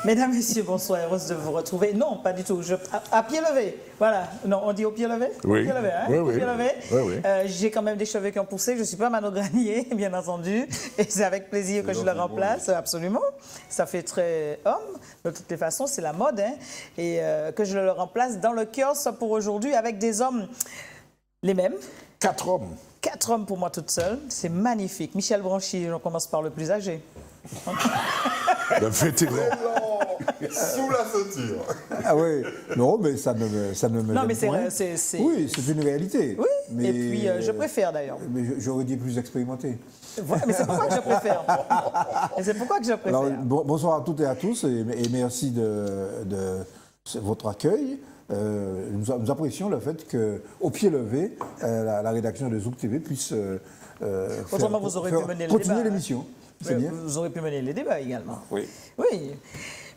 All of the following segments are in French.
Mesdames, Messieurs, bonsoir, heureuse de vous retrouver. Non, pas du tout, à pied levé. Voilà, non, on dit au pied levé? Oui. Au pied levé, hein? Oui, Au oui. pied levé. Oui, oui. J'ai quand même des cheveux qui ont poussé, je ne suis pas Mano Granier, bien entendu, et c'est avec plaisir que je le remplace, absolument. Ça fait très homme, de toutes les façons, c'est la mode, hein, et que je le remplace dans le kiosque pour aujourd'hui avec des hommes les mêmes. 4 hommes. 4 hommes pour moi toute seule, c'est magnifique. Michel Branchy, on commence par le plus âgé. Le vétéran. Sous la ceinture. Ah oui, non, mais ça ne me Non, gêne mais point. c'est... Oui, c'est une réalité. Oui, mais, et puis je préfère d'ailleurs. Mais j'aurais dit plus expérimenté. Voilà, mais c'est pourquoi que je préfère. Et c'est pourquoi que je préfère. Alors, bonsoir à toutes et à tous et merci de votre accueil. Nous apprécions le fait qu'au pied levé, la rédaction de Zouk TV puisse Autrement, vous aurez pu mener le débat. Continuer l'émission. C'est bien. Vous aurez pu mener les débats également. Oui. Oui.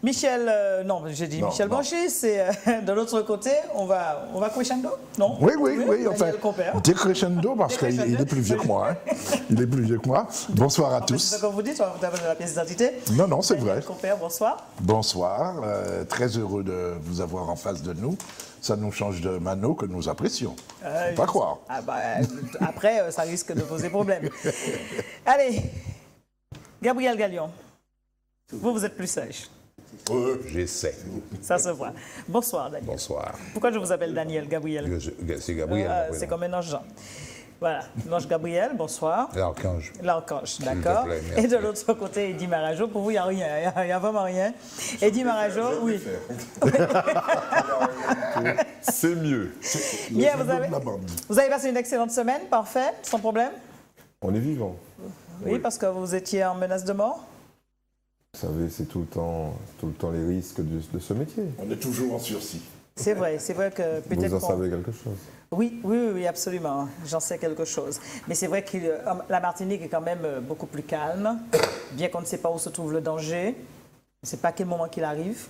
Michel, non, j'ai dit Non, Michel non. Branchy, c'est de l'autre côté, on va crescendo? Non? Oui, enfin, Daniel Compère. décrescendo parce qu'il est plus vieux que moi. Hein. Il est plus vieux que moi. Bonsoir à C'est ce tous. que vous dites, vous avez la pièce d'identité. Non, non, c'est Daniel vrai. Compère, bonsoir. Bonsoir. Très heureux de vous avoir en face de nous. Ça nous change de Mano que nous apprécions. Faut pas croire. Ah bah, après, ça risque de poser problème. Allez, Gabriel Gallion, vous êtes plus sage. J'essaie. Ça se voit. Bonsoir, Daniel. Bonsoir. Pourquoi je vous appelle Daniel, Gabriel? C'est Gabriel. C'est comme un ange Jean. Voilà, l'ange Gabriel, bonsoir. L'archange. L'archange, d'accord. plaît, merci. Et de l'autre côté, Eddy Marajo. Pour vous, il n'y a rien, il n'y a vraiment rien. Eddy Marajo, oui. C'est mieux. Bien, Le symbole de la bande. vous avez passé une excellente semaine, parfait, sans problème? On est vivant. Oui, parce que vous étiez en menace de mort? Vous savez, c'est tout le temps les risques de ce métier. On est toujours en sursis. C'est vrai que peut-être Vous en qu'on- savez quelque chose. Oui, absolument. J'en sais quelque chose. Mais c'est vrai que la Martinique est quand même beaucoup plus calme, bien qu'on ne sait pas où se trouve le danger. On ne sait pas à quel moment qu'il arrive.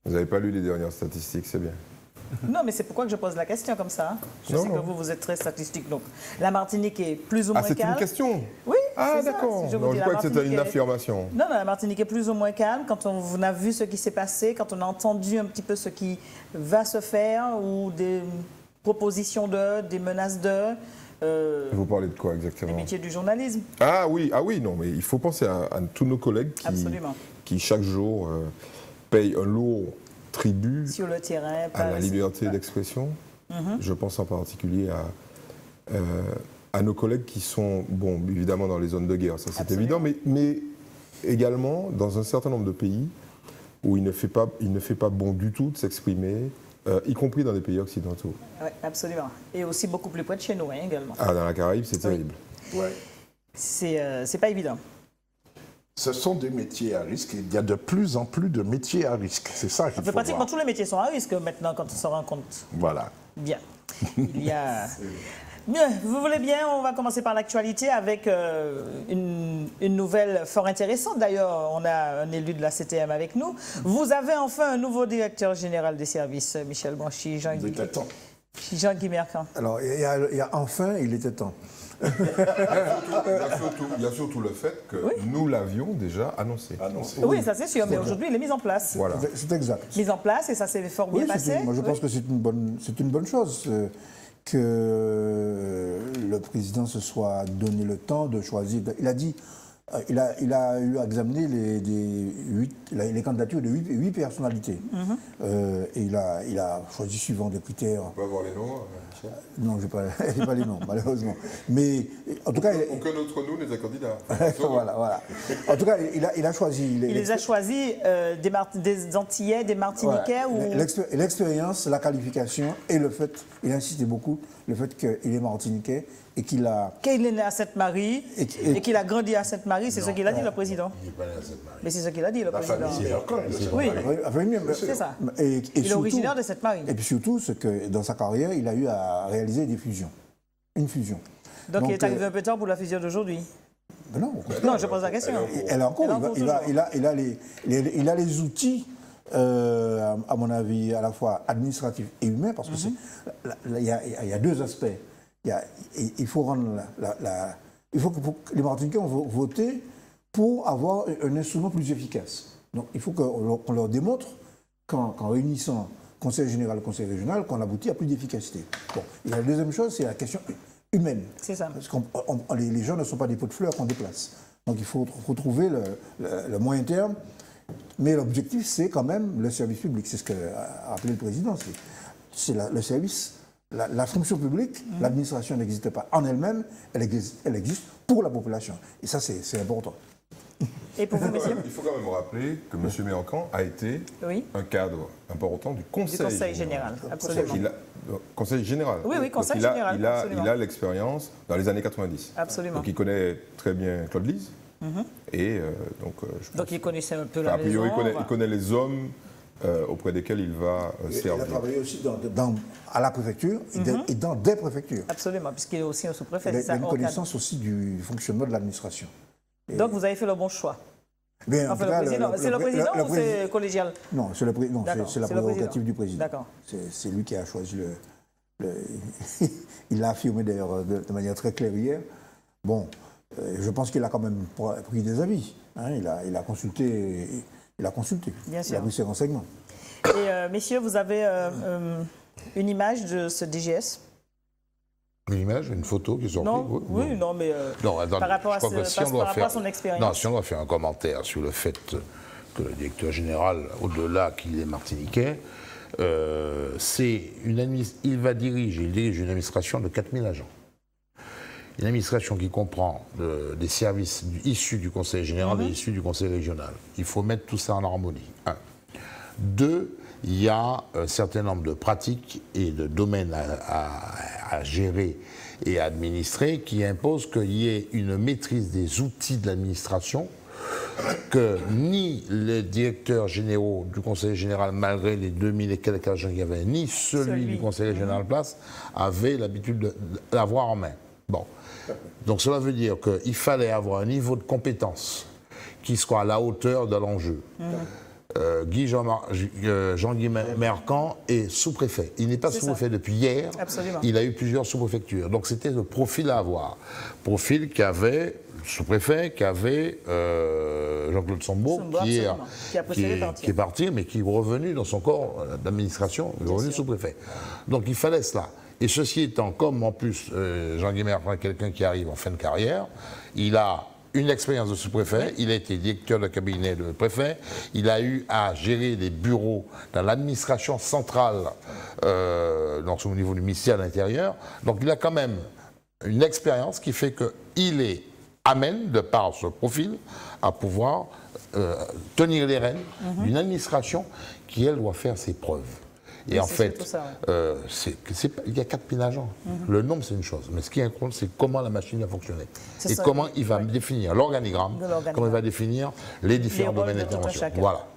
Vous n'avez pas lu les dernières statistiques, c'est bien. Non, mais c'est pourquoi que je pose la question comme ça. Je Non, sais non. que vous êtes très statistique. Donc, la Martinique est plus ou Ah, moins c'est calme. une question. Oui. Ah, c'est ça. d'accord. Si vous Non, dis je la crois que c'était Martinique une est- affirmation. Non, la Martinique est plus ou moins calme. Quand on a vu ce qui s'est passé, quand on a entendu un petit peu ce qui va se faire, ou des propositions des menaces Vous parlez de quoi des exactement? métiers du journalisme. Ah oui, non, mais il faut penser à tous nos collègues Absolument. qui chaque jour payent un lourd tribut Sur le terrain. à la liberté d'expression. Je pense en particulier à nos collègues qui sont, bon, évidemment dans les zones de guerre, ça c'est Absolument. évident, mais également dans un certain nombre de pays où il ne fait pas bon du tout de s'exprimer, y compris dans des pays occidentaux. Oui, absolument. Et aussi beaucoup plus près de chez nous, hein, également. Ah, dans la Caraïbe, c'est terrible. Ouais. C'est pas évident. Ce sont des métiers à risque. Il y a de plus en plus de métiers à risque. C'est ça qu'il En fait, faut pratiquement voir. tous les métiers sont à risque maintenant quand on s'en rend compte. Voilà. Bien. Il y a... Bien, vous voulez bien, on va commencer par l'actualité avec une nouvelle fort intéressante. D'ailleurs, on a un élu de la CTM avec nous. Vous avez enfin un nouveau directeur général des services, Michel Branchy, Il était temps. Jean-Guy Mercant. Alors, il y a enfin, il était temps. Il y a surtout le fait que nous l'avions déjà annoncé. Oui, ça c'est sûr, mais aujourd'hui, il est mis en place. Voilà. C'est exact. Mis en place et ça s'est fort bien Oui, passé. moi je pense que c'est une bonne chose que le président se soit donné le temps de choisir. Il a dit, il a eu à examiner les candidatures de 8 personnalités. Et il a choisi suivant des critères. On peut avoir les noms, Michel. Non, je n'ai pas les noms, malheureusement. Mais en tout cas, Aucun d'entre nous n'était candidat. voilà. En tout cas, il a choisi. Il les a choisis des Antillais, des Martiniquais ou... L'expérience, la qualification et le fait, il insistait beaucoup, le fait qu'il est martiniquais et qu'il a... Qu'il est né à Sainte-Marie Et- et qu'il a grandi à Sainte-Marie, c'est ce qu'il a dit, le président. Il n'est pas né à cette mariée. Mais c'est ce qu'il a dit, le président. C'est encore Oui, c'est ça. Et Il est surtout- originaire de Sainte-Marie. Et puis surtout, c'est que dans sa carrière, il a eu à réaliser des fusions. Une fusion. Donc il est Donc, arrivé un peu tard pour la fusion d'aujourd'hui. Ben non, Non, je pose la question. elle a encore, Elle en cours il a les outils, à mon avis, à la fois administratifs et humains, parce que il y a deux aspects. Il faut rendre il faut que les Martiniquais ont voté pour avoir un instrument plus efficace. Donc il faut qu'on leur démontre qu'en réunissant conseil général et conseil régional, qu'on aboutit à plus d'efficacité. Bon. Et la deuxième chose, c'est la question humaine. C'est ça. Parce que les gens ne sont pas des pots de fleurs qu'on déplace. Donc il faut retrouver le moyen terme. Mais l'objectif, c'est quand même le service public. C'est ce qu'a rappelé le président. C'est le service. La fonction publique, l'administration n'existe pas en elle-même, elle existe pour la population. Et ça, c'est important. Et pour vous, monsieur? Il faut quand même rappeler que M. Méancan a été Oui. un cadre important du Conseil, Du Conseil général, absolument. Conseil général. Oui, Conseil Donc, général, il absolument. a l'expérience dans les années 90. Absolument. Donc il connaît très bien Claude Lise. Et donc, je pense, Donc, il connaissait un peu enfin, la a priori, maison. il connaît les hommes auprès desquels il va Il a servir. travaillé aussi à la préfecture et dans des préfectures. Absolument, puisqu'il est aussi un sous-préfet. Il a c'est ça, une hors cadre. connaissance aussi du fonctionnement de l'administration. Donc, vous avez fait le bon choix. Mais en Enfin, tout cas, le président. C'est le président ou c'est collégial? Non, c'est la D'accord, c'est le prérogative président. du président. D'accord. C'est lui qui a choisi il l'a affirmé d'ailleurs de manière très claire hier. Bon, je pense qu'il a quand même pris des avis. Hein, il a consulté. Bien sûr. Il a pris ses renseignements. Et messieurs, vous avez une image de ce DGS? Une image, une photo qui est sortie. Non, oui, non, mais Non, attendez, par rapport à je crois que si on doit par rapport à son expérience. Non, si on doit faire un commentaire sur le fait que le directeur général, au-delà qu'il est martiniquais, il dirige une administration de 4000 agents. Une administration qui comprend des services issus du Conseil général et issus du Conseil régional. Il faut mettre tout ça en harmonie. 1. 2. Il y a un certain nombre de pratiques et de domaines à gérer et à administrer qui imposent qu'il y ait une maîtrise des outils de l'administration, que ni les directeurs généraux du Conseil général, malgré les 2000 et quelques agents qu'il y avait, ni celui du Conseil régional place, avaient l'habitude de l'avoir en main. Bon. Donc cela veut dire qu'il fallait avoir un niveau de compétence qui soit à la hauteur de l'enjeu. Jean-Guy Mercant est sous-préfet. Il n'est pas sous-préfet depuis hier. Absolument. Il a eu plusieurs sous-préfectures. Donc c'était le profil à avoir. Profil qu'avait sous-préfet, qu'avait Jean-Claude Sombo, qui est parti, mais qui est revenu dans son corps d'administration, il est revenu sous-préfet. Donc il fallait cela. Et ceci étant, comme en plus Jean-Guy Mercant est quelqu'un qui arrive en fin de carrière, il a une expérience de sous-préfet, il a été directeur de cabinet de préfet, il a eu à gérer des bureaux dans l'administration centrale, donc au niveau du ministère de l'Intérieur. Donc il a quand même une expérience qui fait qu'il amène, de par ce profil, à pouvoir tenir les rênes d'une administration qui, elle, doit faire ses preuves. Et en fait, il y a 4000 agents. Le nombre, c'est une chose. Mais ce qui compte, c'est comment la machine va fonctionner. Et comment il va définir l'organigramme, comment il va définir les différents domaines d'intervention. Voilà.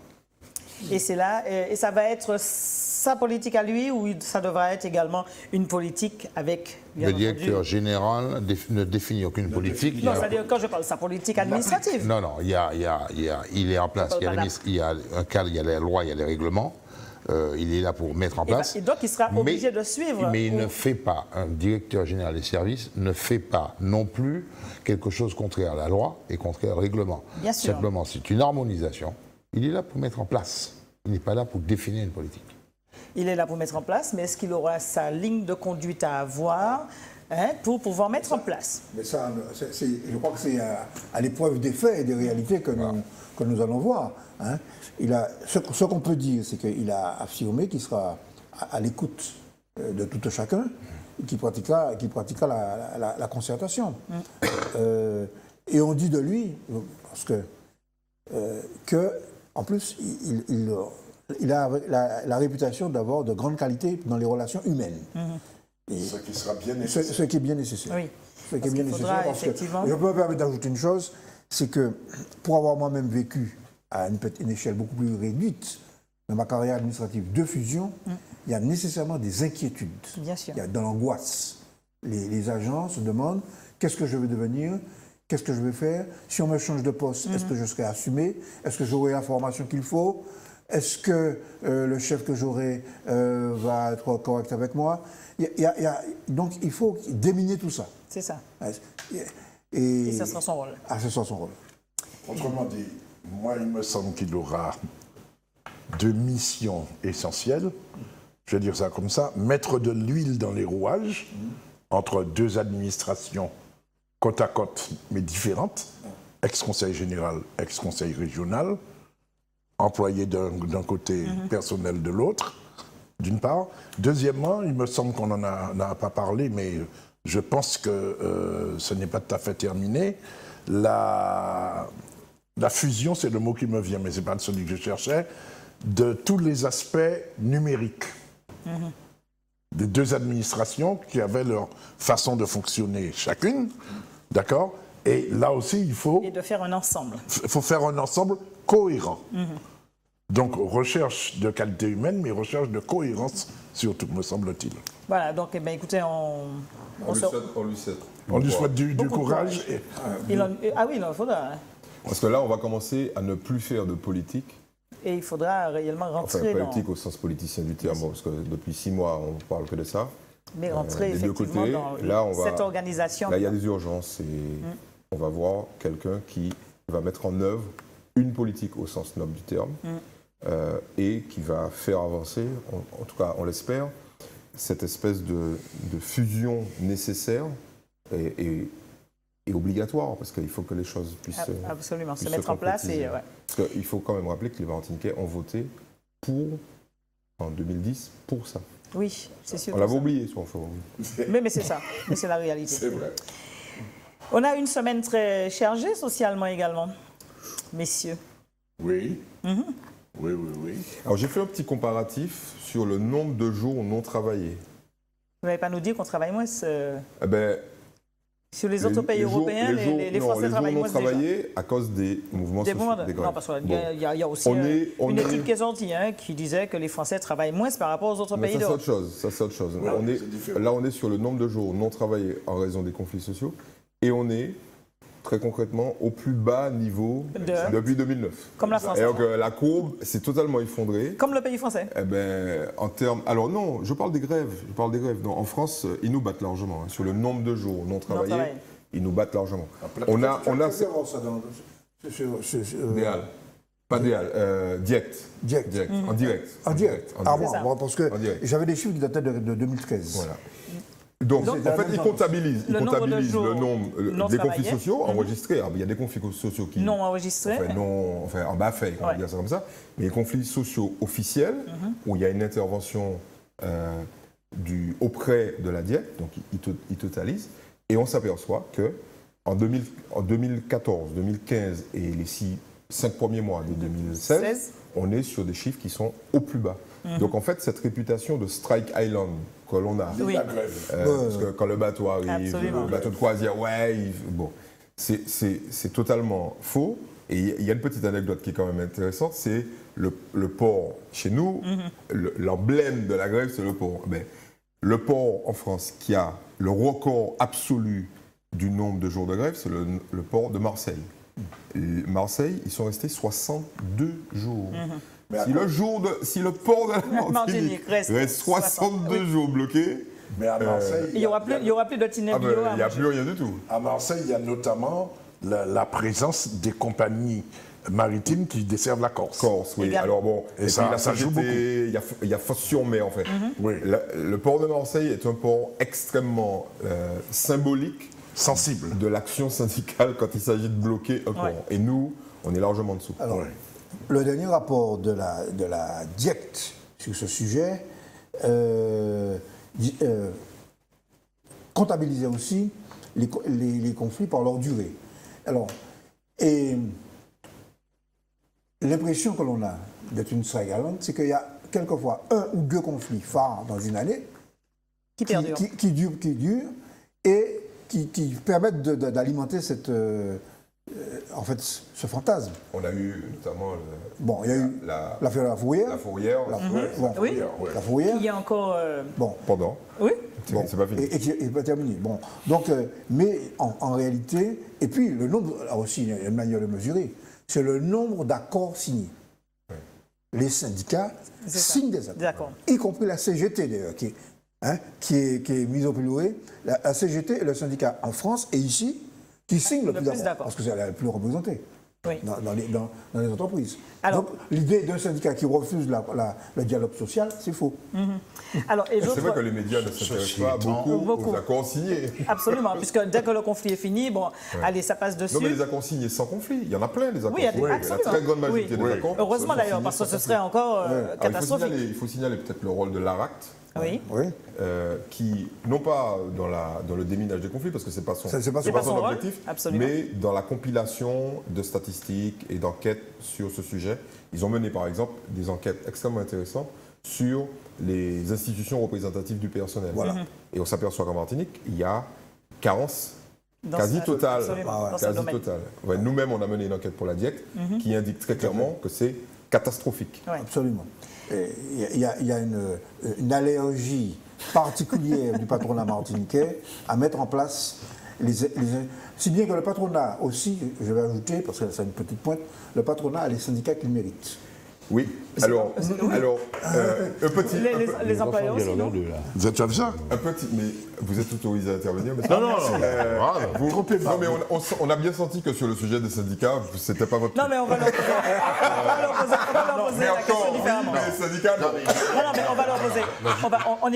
Et c'est là, et ça va être sa politique à lui ou ça devra être également une politique avec... Le directeur général ne définit aucune politique. Non, c'est-à-dire quand je parle de sa politique administrative. Non, il est en place. Il y a un cadre, il y a les lois, il y a les règlements. Il est là pour mettre en place. Et donc, il sera obligé de suivre. Mais il ne fait pas, un directeur général des services ne fait pas non plus quelque chose contraire à la loi et contraire au règlement. Bien sûr. Simplement, c'est une harmonisation. Il est là pour mettre en place. Il n'est pas là pour définir une politique. Il est là pour mettre en place, mais est-ce qu'il aura sa ligne de conduite à avoir pour pouvoir mettre en place? Mais ça, je crois que c'est à l'épreuve des faits et des réalités que nous allons voir. Hein. Ce qu'on peut dire, c'est qu'il a affirmé qu'il sera à l'écoute de tout chacun et qu'il pratiquera la concertation. Et on dit de lui, parce que en plus, il a la réputation d'avoir de grandes qualités dans les relations humaines. Et ce qui sera bien nécessaire. Ce qui est bien nécessaire. Oui. Ce qui est bien nécessaire parce que je peux me permettre d'ajouter une chose, c'est que pour avoir moi-même vécu à une échelle beaucoup plus réduite dans ma carrière administrative de fusion, il y a nécessairement des inquiétudes. Bien sûr. Il y a de l'angoisse. Les agents se demandent qu'est-ce que je veux devenir, qu'est-ce que je vais faire, si on me change de poste, est-ce que je serai assumé, est-ce que j'aurai la formation qu'il faut, est-ce que le chef que j'aurai va être correct avec moi. Donc il faut déminer tout ça. C'est ça. Et ça sera son rôle. Ah, ce sera son rôle. Autrement dit, Moi, il me semble qu'il aura 2 missions essentielles. Je vais dire ça comme ça. Mettre de l'huile dans les rouages entre 2 administrations côte à côte, mais différentes. Ex-conseil général, ex-conseil régional. Employé d'un côté, personnel de l'autre, d'une part. Deuxièmement, il me semble qu'on n'en a pas parlé, mais je pense que ce n'est pas tout à fait terminé. La fusion, c'est le mot qui me vient, mais ce n'est pas celui que je cherchais, de tous les aspects numériques des 2 administrations qui avaient leur façon de fonctionner chacune, d'accord? Et là aussi, il faut... Et de faire un ensemble. Il faut faire un ensemble cohérent. Donc, recherche de qualité humaine, mais recherche de cohérence, surtout, me semble-t-il. Voilà, donc eh bien, écoutez, on lui souhaite Du courage. Et... Ah oui, il en faudra. Hein. Parce que là, on va commencer à ne plus faire de politique. Et il faudra réellement rentrer Enfin, politique au sens politicien du terme, parce que depuis 6 mois, on ne parle que de ça. Mais rentrer des 2 effectivement côtés, dans là, cette organisation. Là, il y a des urgences et on va voir quelqu'un qui va mettre en œuvre une politique au sens noble du terme et qui va faire avancer, en tout cas, on l'espère, cette espèce de fusion nécessaire et obligatoire, parce qu'il faut que les choses puissent absolument puissent se mettre en place. Et, ouais. Parce qu'il faut quand même rappeler que les Martiniquais ont voté en 2010 pour ça. Oui, c'est sûr. On l'avait oublié, sur Forum. Mais c'est ça, mais c'est la réalité. C'est vrai. On a une semaine très chargée socialement également, messieurs. Oui. Oui. Alors j'ai fait un petit comparatif sur le nombre de jours non travaillés. Vous n'allez pas nous dire qu'on travaille moins Eh ben, sur les autres pays européens, les Français travaillent moins déjà. Les jours non travaillés à cause des mouvements sociaux, des grèves. Non, parce qu'il y a aussi une étude qui est sortie qui disait que les Français travaillent moins par rapport aux autres pays Ça, d'Europe. c'est autre chose. Ouais, Là, on est sur le nombre de jours non travaillés en raison des conflits sociaux et on est très concrètement au plus bas niveau depuis 2009. Comme la France. Et donc la courbe s'est totalement effondrée. Comme le pays français. Eh ben, en termes... Alors non, je parle des grèves. Non, en France, ils nous battent largement. Sur le nombre de jours non travaillés, ils nous battent largement. On a Déal. Pas Déal, Direct. En direct. En direct. Ah bon, parce que j'avais des chiffres qui dataient de 2013. Voilà. Donc, en fait, ils comptabilisent le nombre des conflits sociaux enregistrés. Alors, il y a des conflits sociaux qui... Non enregistrés. En bas fait, on va dire ça comme ça. Mais les conflits sociaux officiels, où il y a une intervention auprès de la DIEC, donc ils totalisent, et on s'aperçoit qu'en 2014, 2015 et les 5 premiers mois de 2016, on est sur des chiffres qui sont au plus bas. Donc en fait, cette réputation de Strike Island que l'on a, parce que quand le bateau arrive, le bateau de croisière, c'est totalement faux. Et il y a une petite anecdote qui est quand même intéressante, c'est le port. Chez nous, l'emblème de la grève, c'est le port. Mais le port en France qui a le record absolu du nombre de jours de grève, c'est le port de Marseille. Marseille, ils sont restés 62 jours. Si le port de la Martinique reste 62 jours bloqué, mais à Marseille, il n'y aura plus de tineb bio. Il n'y a plus rien du tout. À Marseille, il y a notamment la présence des compagnies maritimes qui desservent la Corse. Oui. Alors bon, et ça joue beaucoup. Il y a Fos-sur-Mer en fait. Oui. Le port de Marseille est un port extrêmement symbolique, sensible de l'action syndicale quand il s'agit de bloquer un port. Et nous, on est largement en dessous. Alors, le dernier rapport de la DIECT sur ce sujet comptabilisait aussi les conflits par leur durée. Alors, et l'impression que l'on a d'être une Strike Island, c'est qu'il y a quelquefois 1 ou 2 conflits phares dans une année qui durent et qui permettent d'alimenter cette... ce fantasme. On a eu notamment il y a eu l'affaire de la Fourrière. La Fourrière. La Fourrière. Il y a encore... Pendant. Oui. C'est pas fini. Et qui n'est pas terminé. Bon. Donc, mais en réalité, et puis le nombre, là aussi, il y a une manière de mesurer, c'est le nombre d'accords signés. Oui. Les syndicats signent des accords. Y compris la CGT d'ailleurs, qui est mise au pilori. La CGT est le syndicat en France et ici qui signe le plus d'accord, parce que c'est la plus représentée. Oui. dans les entreprises. Alors- Donc, l'idée d'un syndicat qui refuse le dialogue social, c'est faux. Alors, et C'est vrai que les médias ne s'intéressent pas beaucoup aux accords signés. Absolument, puisque dès que le conflit est fini, bon, allez, ça passe dessus. Non, mais les accords signés sans conflit, il y en a plein, les accords Oui, il y a des- signés. absolument. La très grande majorité Oui. des accords. Heureusement sont d'ailleurs, signés parce que sans ce serait conflit. encore Alors, catastrophique. il faut signaler peut-être le rôle de l'ARACT, Oui. Oui. qui, non pas dans le déminage des conflits, parce que c'est pas son, C'est pas C'est pas son rôle, objectif, absolument. mais dans la compilation de statistiques et d'enquêtes sur ce sujet. Ils ont mené par exemple des enquêtes extrêmement intéressantes sur les institutions représentatives du personnel. Voilà. Et on s'aperçoit qu'en Martinique, il y a carence Dans quasi ce- totale. absolument, dans ce Quasi domaine. totale. Ouais, nous-mêmes, on a mené une enquête pour la DIEC qui indique très clairement que c'est catastrophique. Ouais. Absolument. Il y a une allergie particulière du patronat martiniquais à mettre en place si bien que le patronat aussi, je vais ajouter, parce que c'est une petite pointe, le patronat a les syndicats qu'il mérite. Oui, alors un petit... Les employeurs aussi, non? Vous êtes ça? Un petit, mais vous êtes autorisé à intervenir, mais Non, non, non. non, mais on a bien senti que sur le sujet des syndicats, c'était pas votre... Non, mais on va leur poser, mais la question encore, oui, différemment. mais les syndicats, non. Non, mais on va leur poser. On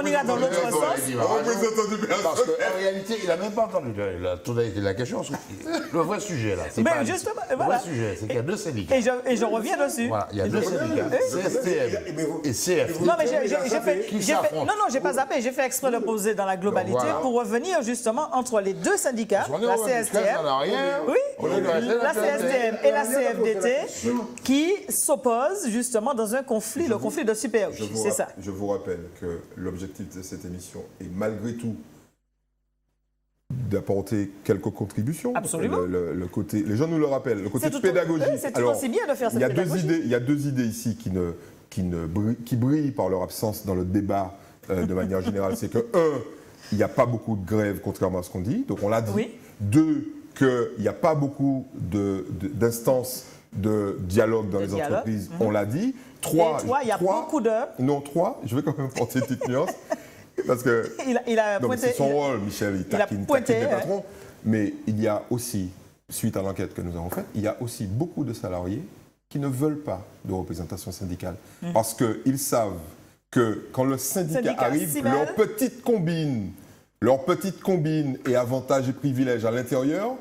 ira dans l'autre sens. Représentant du personnel. Parce qu'en réalité, il n'a même pas entendu la tonalité de la question. Le vrai sujet, là, c'est Mais pas... justement, Le voilà. vrai sujet, c'est qu'il y a deux syndicats. Et je reviens dessus. Voilà, il y a deux syndicats, CSTM et CF. Non, mais j'ai s'affrontent. j'ai pas zappé, j'ai fait exprès de poser dans la globalité Voilà. pour revenir justement entre les deux syndicats, On est la au- jusqu'à CSTM, ça n'a rien. oui, On est resté la là, CSTM et la CFDT qui s'opposent justement dans un conflit, le conflit de superficie, c'est ça. Je vous rappelle que l'objectif de cette émission est malgré tout d'apporter quelques contributions. Absolument. Le côté, les gens nous le rappellent, le côté C'est tout- pédagogique. oui, c'est tout aussi bien de faire cette il y a pédagogie. il y a deux idées ici qui brillent par leur absence dans le débat de manière générale. C'est que, un, il n'y a pas beaucoup de grèves, contrairement à ce qu'on dit, donc on l'a dit. Oui. Deux, qu'il n'y a pas beaucoup d'instances de dialogue dans De les dialogue. entreprises, on l'a dit. Trois, Et toi, il y a beaucoup de... Non, trois, je vais quand même porter une petite nuance. Parce que Il a non, mais pointé... c'est son rôle, Michel, il a taquine pointé, les hein. patrons. Mais il y a aussi, suite à l'enquête que nous avons faite, il y a aussi beaucoup de salariés qui ne veulent pas de représentation syndicale. Parce qu'ils savent que quand le syndicat Syndicat arrive, s'y mêle. leur petite combine et avantages et privilèges à l'intérieur,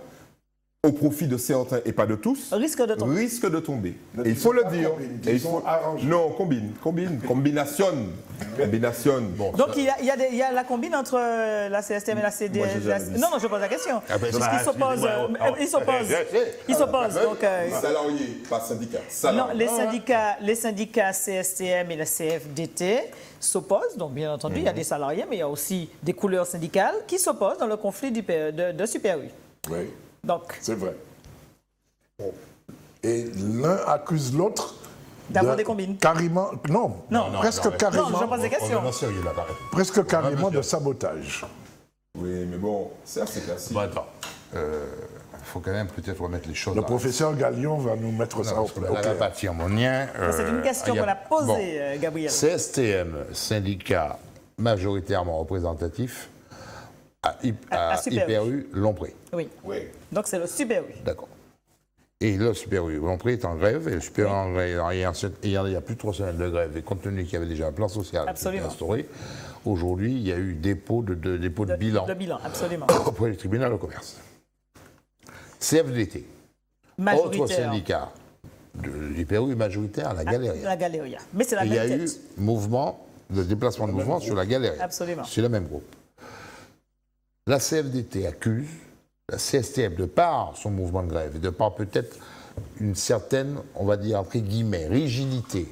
au profit de certains et pas de tous, Risque de tomber. risque de tomber. Ne Et il faut disons le pas dire. combine, Et il disons faut... arrange. Non, combination. Bon, Donc il y a la combine entre la CSTM et la CD. Moi, j'ai jamais dit Non, je pose la question. Ah ben, Puisqu'ils s'opposent. Ils s'opposent. Donc, salariés, pas syndicats. non, Salariés. les syndicats CSTM et la CFDT s'opposent. Donc, bien entendu, il y a des salariés, mais il y a aussi des couleurs syndicales qui s'opposent dans le conflit de Super U. Oui, Donc, c'est vrai. Et l'un accuse l'autre D'avoir des combines. Carrément, non, presque carrément, Non, je pose des questions. On est sérieux là, pareil. presque carrément de sabotage. Oui, mais bon, certes, c'est classique. Bon, attends. Il faut quand même peut-être remettre les choses Le là. professeur Galion va nous mettre ça au Parce que là, la clair. partie harmonien. c'est une question qu'on a posée, Gabriel. CSTM, syndicat majoritairement représentatif, à Super U. Hyper U, Lompré. Oui. Oui. Donc, c'est le Super U. D'accord. Et le Super U, Lompré est en grève, et le Super U en grève, il y a plus de 3 semaines de grève, et compte tenu qu'il y avait déjà un plan social qui Absolument. était instauré, aujourd'hui, il y a eu dépôt de bilan De bilan, absolument. auprès du tribunal de commerce. CFDT, autre Majoritaire. syndicat de l'Hyper U majoritaire, la Galéria. La Galéria. Mais c'est la Et il y a même eu tête. mouvement, de déplacement de mouvement sur la Galéria. Absolument. C'est le même groupe. La CFDT accuse la CSTM, de par son mouvement de grève et de par peut-être une certaine, on va dire entre guillemets, rigidité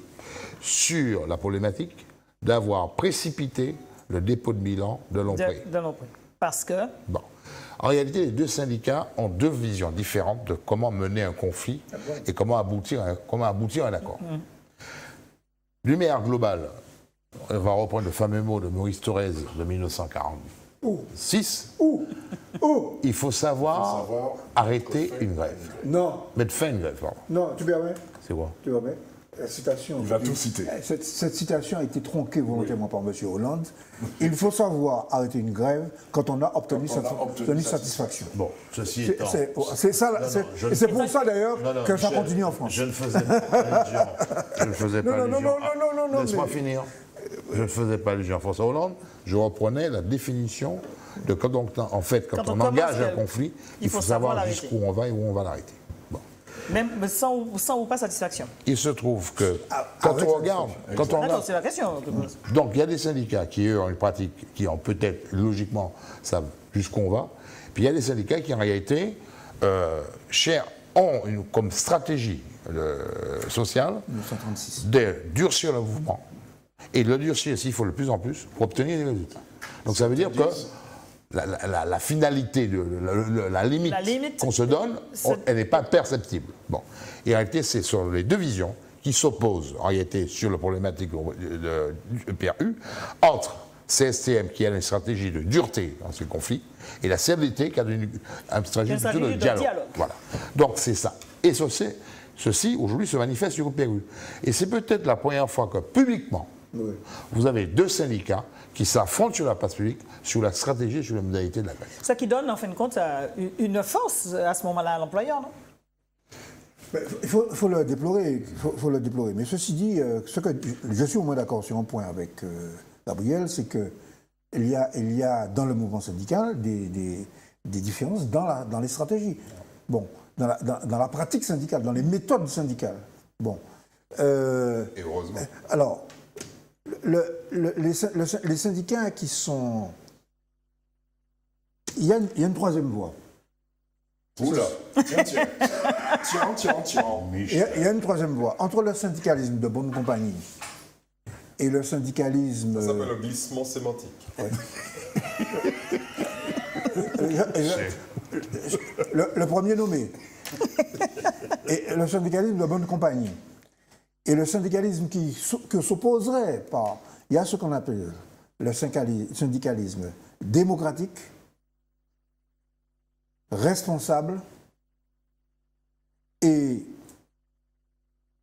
sur la problématique, d'avoir précipité le dépôt de bilan de Lompré. De Lompré. Parce que... Bon. En réalité, les deux syndicats ont deux visions différentes de comment mener un conflit et comment aboutir à un accord. Lumière globale, on va reprendre le fameux mot de Maurice Thorez de 1946. Il faut savoir arrêter une grève. Non, Mettre fin à une grève, pardon. non, tu permets? C'est quoi? Tu permets? La citation, Il va tout citer. Cette citation a été tronquée volontairement par M. Hollande. Il faut savoir arrêter une grève quand on a obtenu satisfaction. Bon, ceci étant... C'est ça, et c'est pour ça d'ailleurs que ça continue en France. Je ne faisais pas allusion. Je ne faisais pas allusion. Non. Laisse-moi finir. Je ne faisais pas allusion à François Hollande. Je reprenais la définition de quand on engage un conflit, il faut savoir jusqu'où on va et où on va l'arrêter. Même sans ou pas satisfaction. Il se trouve que quand on regarde... C'est la question. Donc il y a des syndicats qui, eux, ont une pratique, qui ont peut-être, logiquement, savent jusqu'où on va. Puis il y a des syndicats qui, en réalité, ont comme stratégie sociale 1936. de durcir le mouvement. Et de le durcir, s'il faut, de plus en plus, pour obtenir des résultats. Donc ça veut dire que la finalité, la limite qu'on se donne, elle n'est pas perceptible. Bon. Et en réalité, c'est sur les deux visions qui s'opposent, en réalité, sur la problématique du PRU, entre CSTM, qui a une stratégie de dureté dans ce conflit, et la CFDT, qui a une stratégie plutôt de dialogue. Voilà. Donc c'est ça. Et ceci, aujourd'hui, se manifeste sur le PRU. Et c'est peut-être la première fois que, publiquement, vous avez deux syndicats qui s'affrontent sur la place publique, sur la stratégie et sur les modalités de la grève. Ça qui donne, en fin de compte, une force à ce moment-là à l'employeur, non? Il faut le déplorer. Mais ceci dit, je suis au moins d'accord sur un point avec Gabriel, c'est qu'il y a dans le mouvement syndical des différences dans les stratégies. Bon, dans la pratique syndicale, dans les méthodes syndicales. Bon. Et heureusement. Alors, les syndicats qui sont... Il y a une troisième voie. Oula, tiens. Il y a une troisième voie. Entre le syndicalisme de bonne compagnie et le syndicalisme... Ça s'appelle le glissement sémantique. Ouais. Le premier nommé. Et le syndicalisme de bonne compagnie. Et le syndicalisme que s'opposerait par... Il y a ce qu'on appelle le syndicalisme démocratique, responsable et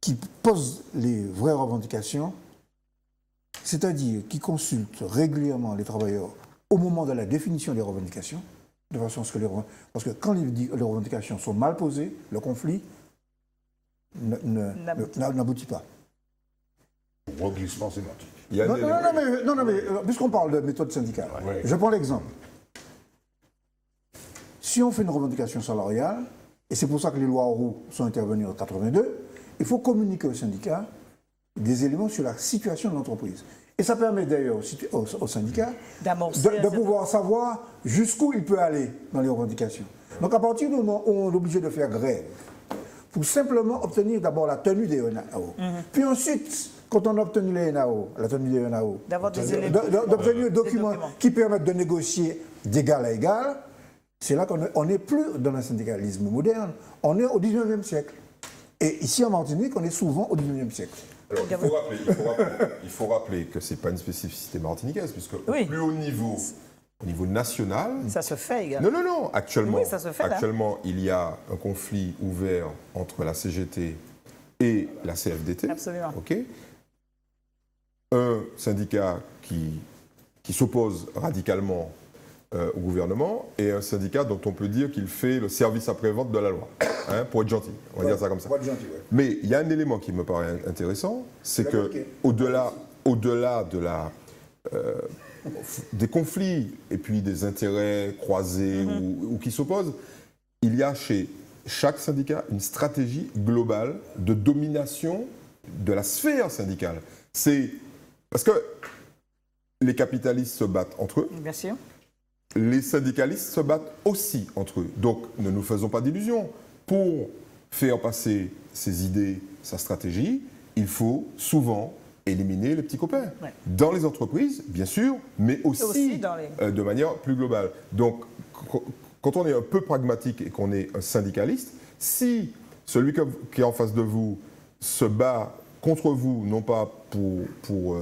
qui pose les vraies revendications, c'est-à-dire qui consulte régulièrement les travailleurs au moment de la définition des revendications, de façon à ce que parce que quand les revendications sont mal posées, le conflit n'aboutit pas. Reglissement sémantique. Non, mais puisqu'on parle de méthode syndicale, je prends l'exemple. Si on fait une revendication salariale, et c'est pour ça que les lois Roux sont intervenues en 82, il faut communiquer au syndicat des éléments sur la situation de l'entreprise. Et ça permet d'ailleurs au syndicat de pouvoir savoir jusqu'où il peut aller dans les revendications. Donc à partir du moment où on est obligé de faire grève, pour simplement obtenir d'abord la tenue des NAO, puis ensuite, quand on a obtenu les NAO, la tenue des NAO, d'obtenir des documents qui permettent de négocier d'égal à égal, c'est là qu'on n'est plus dans le syndicalisme moderne, on est au 19e siècle. Et ici en Martinique, on est souvent au 19e siècle. Alors, il faut rappeler que ce n'est pas une spécificité martiniquaise, puisque au plus haut niveau, au niveau national... Ça se fait également. Non. Actuellement, ça se fait, actuellement il y a un conflit ouvert entre la CGT et la CFDT. Absolument. Okay. Un syndicat qui s'oppose radicalement au gouvernement et un syndicat dont on peut dire qu'il fait le service après-vente de la loi, pour être gentil, on va dire ça comme ça. Mais il y a un élément qui me paraît intéressant, c'est que au-delà de des conflits et puis des intérêts croisés ou qui s'opposent, il y a chez chaque syndicat une stratégie globale de domination de la sphère syndicale. C'est parce que les capitalistes se battent entre eux. Bien sûr. Les syndicalistes se battent aussi entre eux. Donc, ne nous faisons pas d'illusions. Pour faire passer ses idées, sa stratégie, il faut souvent éliminer les petits copains. Ouais. Dans les entreprises, bien sûr, mais aussi de manière plus globale. Donc, quand on est un peu pragmatique et qu'on est un syndicaliste, si celui qui est en face de vous se bat contre vous, non pas pour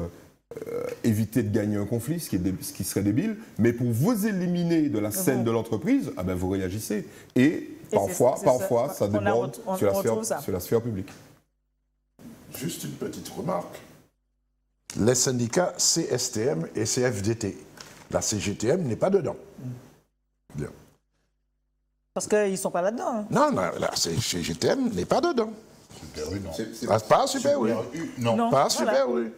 éviter de gagner un conflit, ce qui serait débile, mais pour vous éliminer de la scène de l'entreprise, vous réagissez. Et parfois ça déborde sur la sphère publique. Juste une petite remarque. Les syndicats CSTM et CFDT. La CGTM n'est pas dedans. Bien. Parce qu'ils ne sont pas là-dedans. Hein. Non, la CGTM n'est pas dedans. Super U, non. Pas Super U. Non. Pas Voilà. Super U.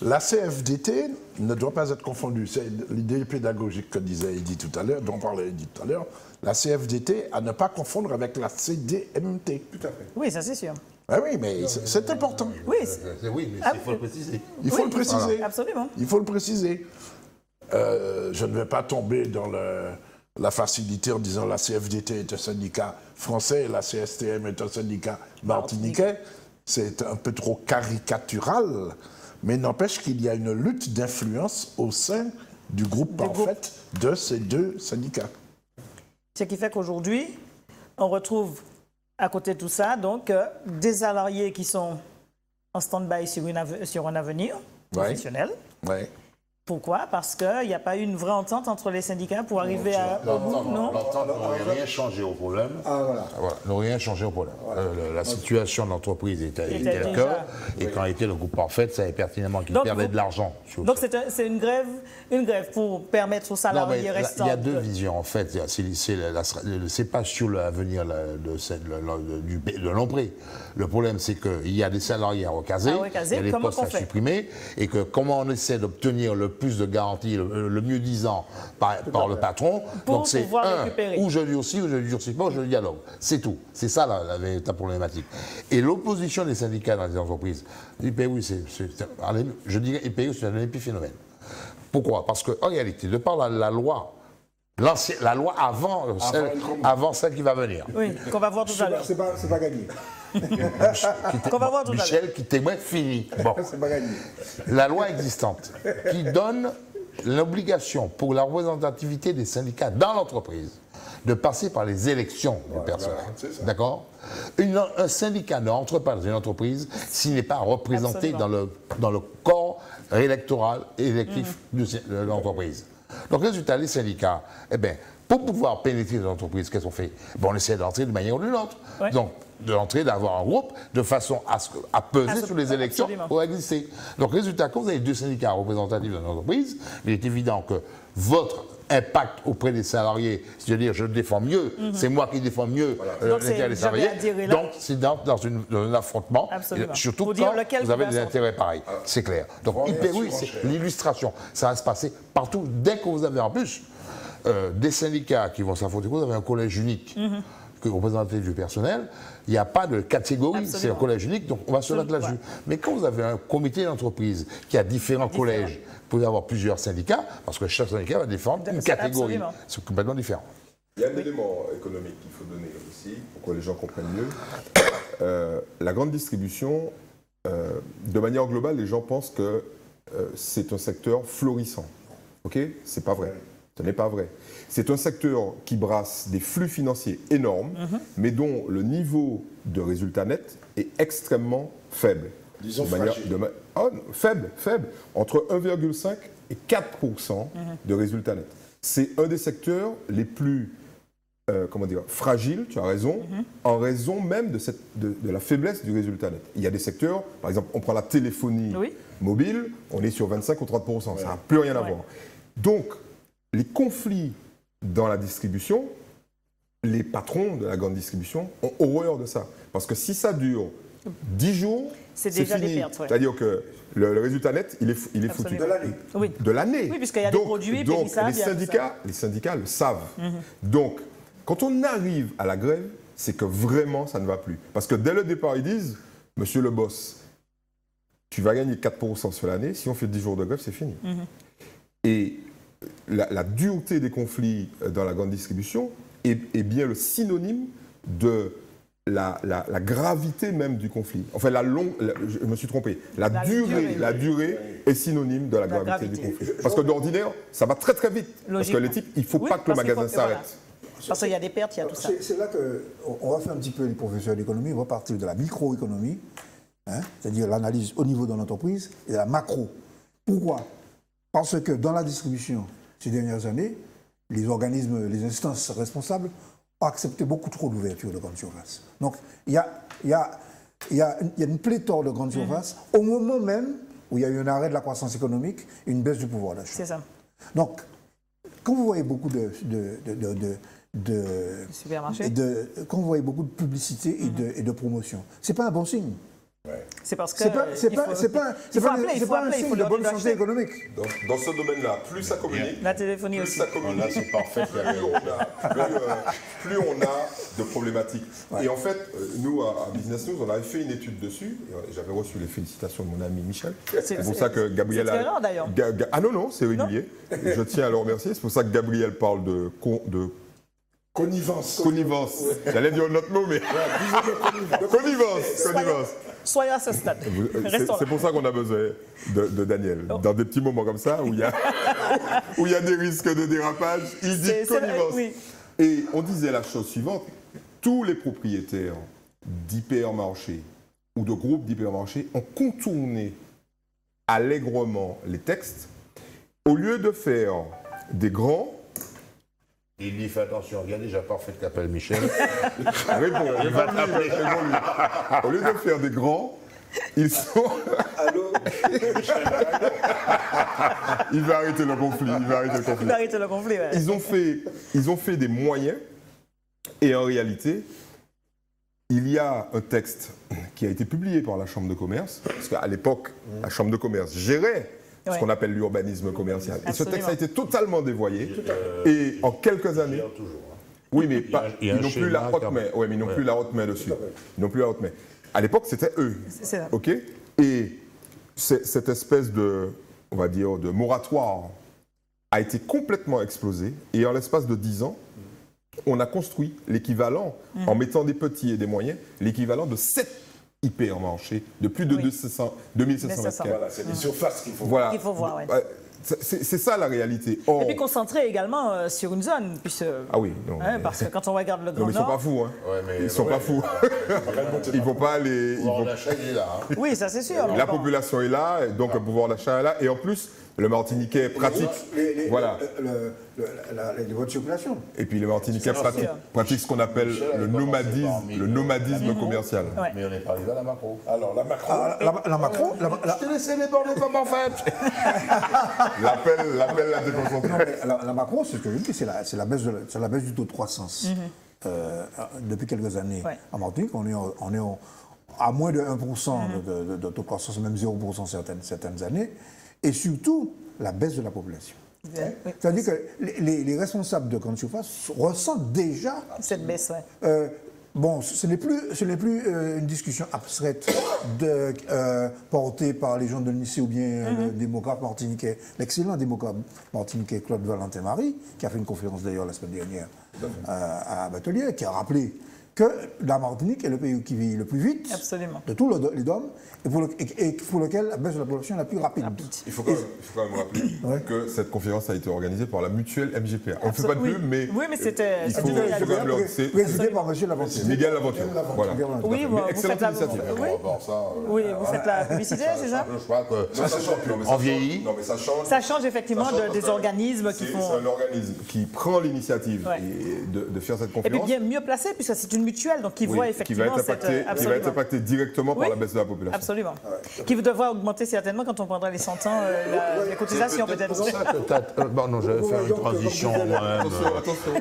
La CFDT ne doit pas être confondue. C'est l'idée pédagogique que disait Eddy tout à l'heure, dont parlait Eddy tout à l'heure. La CFDT à ne pas confondre avec la CDMT. Tout à fait. Oui, ça c'est sûr. Ah oui, mais c'est important. Oui, Oui, mais il faut le préciser. Il faut le préciser. voilà. Absolument. Il faut le préciser. Je ne vais pas tomber dans la facilité en disant la CFDT est un syndicat français et la CSTM est un syndicat martiniquais. C'est un peu trop caricatural, mais n'empêche qu'il y a une lutte d'influence au sein du groupe fait de ces deux syndicats. Ce qui fait qu'aujourd'hui, on retrouve à côté de tout ça, donc, des salariés qui sont en stand-by sur un avenir professionnel. Ouais. Pourquoi? Parce qu'il n'y a pas eu une vraie entente entre les syndicats pour arriver à... L'entente n'aurait rien changé au problème. Voilà. Voilà, n'aurait rien changé au problème. La situation de l'entreprise était telle que, et quand était le groupe parfait, savait pertinemment qu'il perdait de l'argent. Donc c'est une grève pour permettre aux salariés restants... Il y a deux visions en fait. C'est pas sur l'avenir de l'Ompré. Le problème, c'est qu'il y a des salariés à recaser, il y a des postes à supprimer, et que comment on essaie d'obtenir le plus de garanties, le mieux disant par le patron. Donc c'est ou je durcis, ou je ne durcis pas, ou je dialogue. C'est tout. C'est ça la véritable problématique. Et l'opposition des syndicats dans les entreprises, l'IPU, je dirais IPU, c'est un épiphénomène. Pourquoi? Parce qu'en réalité, de par la loi, la loi avant celle qui va venir. Oui, qu'on va voir tout à l'heure. C'est pas gagné. Qu'on va voir tout à l'heure. Michel qui témoigne fini. Bon. C'est pas gagné. La loi existante qui donne l'obligation pour la représentativité des syndicats dans l'entreprise de passer par les élections du personnel. D'accord? Un syndicat ne rentre pas dans une entreprise s'il n'est pas représenté dans le corps électoral et électif de l'entreprise. Donc, résultat, les syndicats, pour pouvoir pénétrer dans l'entreprise, qu'est-ce qu'on fait? On essaie d'entrer d'une manière ou d'une autre. Ouais. Donc, d'avoir un groupe de façon à peser sur les élections pour exister. Donc, résultat, quand vous avez deux syndicats représentatifs dans l'entreprise, il est évident que votre impact auprès des salariés, c'est-à-dire je défends mieux, c'est moi qui défends mieux l'intérêt des salariés. Donc, c'est dans un affrontement, surtout quand vous avez des intérêts pareils. C'est clair. Donc, oui, c'est l'illustration. Ça va se passer partout. Dès que vous avez en plus des syndicats qui vont s'affronter, vous avez un collège unique. Représentatif du personnel, il n'y a pas de catégorie, c'est un collège unique, donc on va se mettre là-dessus. Mais quand vous avez un comité d'entreprise qui a différents collèges, vous pouvez avoir plusieurs syndicats, parce que chaque syndicat va défendre une catégorie. C'est complètement différent. Il y a un élément économique qu'il faut donner aussi, pour que les gens comprennent mieux. La grande distribution, de manière globale, les gens pensent que c'est un secteur florissant. Ok? C'est pas vrai. Ce n'est pas vrai. C'est un secteur qui brasse des flux financiers énormes, mais dont le niveau de résultat net est extrêmement faible. Disons faible. Entre 1,5 et 4% de résultat net. C'est un des secteurs les plus fragiles, tu as raison, en raison même de la faiblesse du résultat net. Il y a des secteurs, par exemple, on prend la téléphonie mobile, on est sur 25 ou 30%. Ça n'a plus rien à voir. Donc, les conflits dans la distribution, les patrons de la grande distribution ont horreur de ça. Parce que si ça dure 10 jours, c'est déjà fini. Des pertes. Ouais. C'est-à-dire que le résultat net, il est foutu. De l'année. Oui. De l'année. Oui, puisqu'il y a des produits périssables. Les syndicats le savent. Donc, quand on arrive à la grève, c'est que vraiment ça ne va plus. Parce que dès le départ, ils disent, monsieur le boss, tu vas gagner 4% sur l'année, si on fait 10 jours de grève, c'est fini. Et la dureté des conflits dans la grande distribution est bien le synonyme de la gravité même du conflit. Enfin, je me suis trompé. La durée est synonyme de la gravité du conflit. Parce que d'ordinaire, ça va très très vite. Parce que les types, il ne faut pas que le magasin s'arrête. Parce qu'il y a des pertes, il y a tout ça. C'est là qu'on va faire un petit peu les professeurs d'économie, on va partir de la microéconomie, c'est-à-dire l'analyse au niveau de l'entreprise, et de la macro. Pourquoi ? Parce que dans la distribution, ces dernières années, les organismes, les instances responsables ont accepté beaucoup trop d'ouverture de grandes surfaces. Donc, il y a il y a une pléthore de grandes surfaces au moment même où il y a eu un arrêt de la croissance économique et une baisse du pouvoir d'achat. C'est ça. Donc, quand vous voyez beaucoup quand vous voyez beaucoup de publicité et de promotion, c'est pas un bon signe. C'est parce que C'est pas un signe de bonne santé économique. Dans ce domaine-là, plus ça communique, la téléphonie plus aussi. ça communique, Là, c'est parfait. plus on a de problématiques. Et en fait, nous, à Business News, on avait fait une étude dessus. J'avais reçu les félicitations de mon ami Michel. C'est pour ça que Gabriel... C'est très rare, d'ailleurs. Ah non, c'est régulier. Je tiens à le remercier. C'est pour ça que Gabriel parle de Connivence. connivence. J'allais dire un autre mot, mais... Connivence. Soyez à ce stade. Restons C'est là. pour ça qu'on a besoin de Daniel. Dans des petits moments comme ça, où il y a des risques de dérapage, il dit C'est vrai, connivence. oui. Et on disait la chose suivante, tous les propriétaires d'hypermarchés ou de groupes d'hypermarchés ont contourné allègrement les textes. Au lieu de faire des grands... Il dit, fais attention, il y a déjà parfait qui appelle Michel. Réponds, il va t'appeler. Au lieu de faire des grands, ils sont... Allô. Il va arrêter le conflit. Il va arrêter le conflit, ouais. Ils ont fait des moyens et en réalité, il y a un texte qui a été publié par la Chambre de commerce, parce qu'à l'époque, la Chambre de commerce gérait ce qu'on appelle l'urbanisme commercial. Et ce texte a été totalement dévoyé et en quelques années... Oui, mais ils n'ont plus la haute main. Oui, mais ils n'ont plus la haute main dessus. Ils n'ont plus la haute main. À l'époque, c'était eux. C'est ça. OK ? Et cette espèce de, on va dire, de moratoire a été complètement explosé. Et en l'espace de 10 ans, on a construit l'équivalent, en mettant des petits et des moyens, l'équivalent de 7 hypermarchés de plus de 2500 mètres carrés. Voilà, c'est des surfaces qu'il faut Voilà. Qu'il faut voir, ouais. C'est ça la réalité. Or, Et puis concentré également sur une zone, puisque, ah oui, non. parce que quand on regarde le Non, Grand mais ils sont pas Nord... fous, hein. Ouais, mais- Ils sont pas fous. Ils vont pas aller. Le pouvoir d'achat, il est là. Hein. Oui, ça c'est sûr. mais La bon. population est là, et donc le pouvoir d'achat est là, et en plus, le Martiniquais pratique. Voilà. Les voies de circulation. Et puis le Martiniquais pratique ce qu'on appelle le nomadisme commercial. Ouais. Mais on n'est pas arrivé à la macro. Alors, la Macron. La Macron, Je te laissais les border comme en fait. L'appel l'a déconcentré. la Macron, c'est ce que je dis, c'est la baisse du taux de croissance. Depuis quelques années, Ouais. en Martinique, on est à moins de 1% de taux de croissance, même 0% certaines années, et surtout la baisse de la population. Oui. C'est-à-dire que les responsables de grandes surfaces ressentent déjà... Cette baisse, ouais. Bon, ce n'est plus une discussion abstraite portée par les gens de l'INSEE ou bien le démocrate martiniquais, l'excellent démocrate martiniquais Claude Valentin-Marie, qui a fait une conférence d'ailleurs la semaine dernière à Batelier, qui a rappelé que la Martinique est le pays qui vieillit le plus vite Absolument. de tous les DOM et pour lequel la baisse de la population est la plus rapide. Il faut quand même rappeler que cette conférence a été organisée par la mutuelle MGPA. On ne fait pas de pub, mais. Oui, mais c'était il faut du réalisme. quand même le. C'est Présidé par M. Laventure. Miguel Laventure. Voilà. Oui, vous Excellente faites la... initiative. Oui, oui, vous faites la publicité, c'est ça? Je crois que Ça change. Non, mais on vieillit. Non, mais ça change. Ça change effectivement Ça change des parce que organismes qui c'est font... un organisme qui prend l'initiative Ouais. de faire cette Et puis conférence. bien mieux placé, puisque c'est une mutuelle, donc qui Oui, voit qui effectivement va être cette... impacté directement par Oui, la baisse de la population. Absolument. Qui devra augmenter certainement quand on prendra les 100 ans, les cotisations peut-être. pour ça que bon, non, je vais faire une transition moi-même. Attention.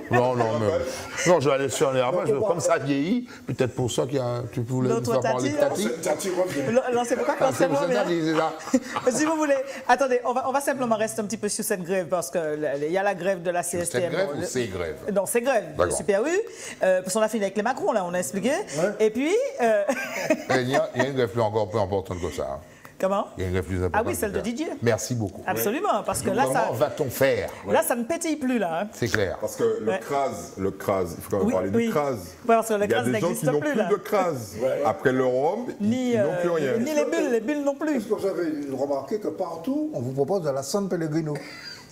Non, je vais aller sur les rabages. Comme ça vieillit, peut-être pour ça tu voulais nous L'autre faire parler de Tati, Tati. Tati revient. Non, c'est pourquoi quand c'est C'est moi, mais... Tati, c'est ça. Si vous voulez, attendez, on va simplement rester un petit peu sur cette grève parce qu'il y a la grève de la CSTM. Cette grève ou ces grèves? Non, c'est grève, D'accord. Super U. Parce qu'on a fini avec les Macron, là, on a expliqué. Et puis, Il y a une grève encore plus importante que ça. comment? Il y a une grève plus importante. Ah oui, celle que de ça. Didier. Merci beaucoup. Absolument, parce que là, Comment va-t-on faire? ça ne pétille plus, là. Hein. C'est clair. Parce que le Ouais. CRAS, il faut quand même Oui, parler oui. du CRAS. Ouais, parce que le Il y a CRAS des gens qui n'existe n'ont plus, plus là. de CRAS. Après leur homme, Ni, ils n'ont plus rien. ni les bulles non plus. Est-ce que vous avez remarqué que partout, on vous propose de la San Pellegrino?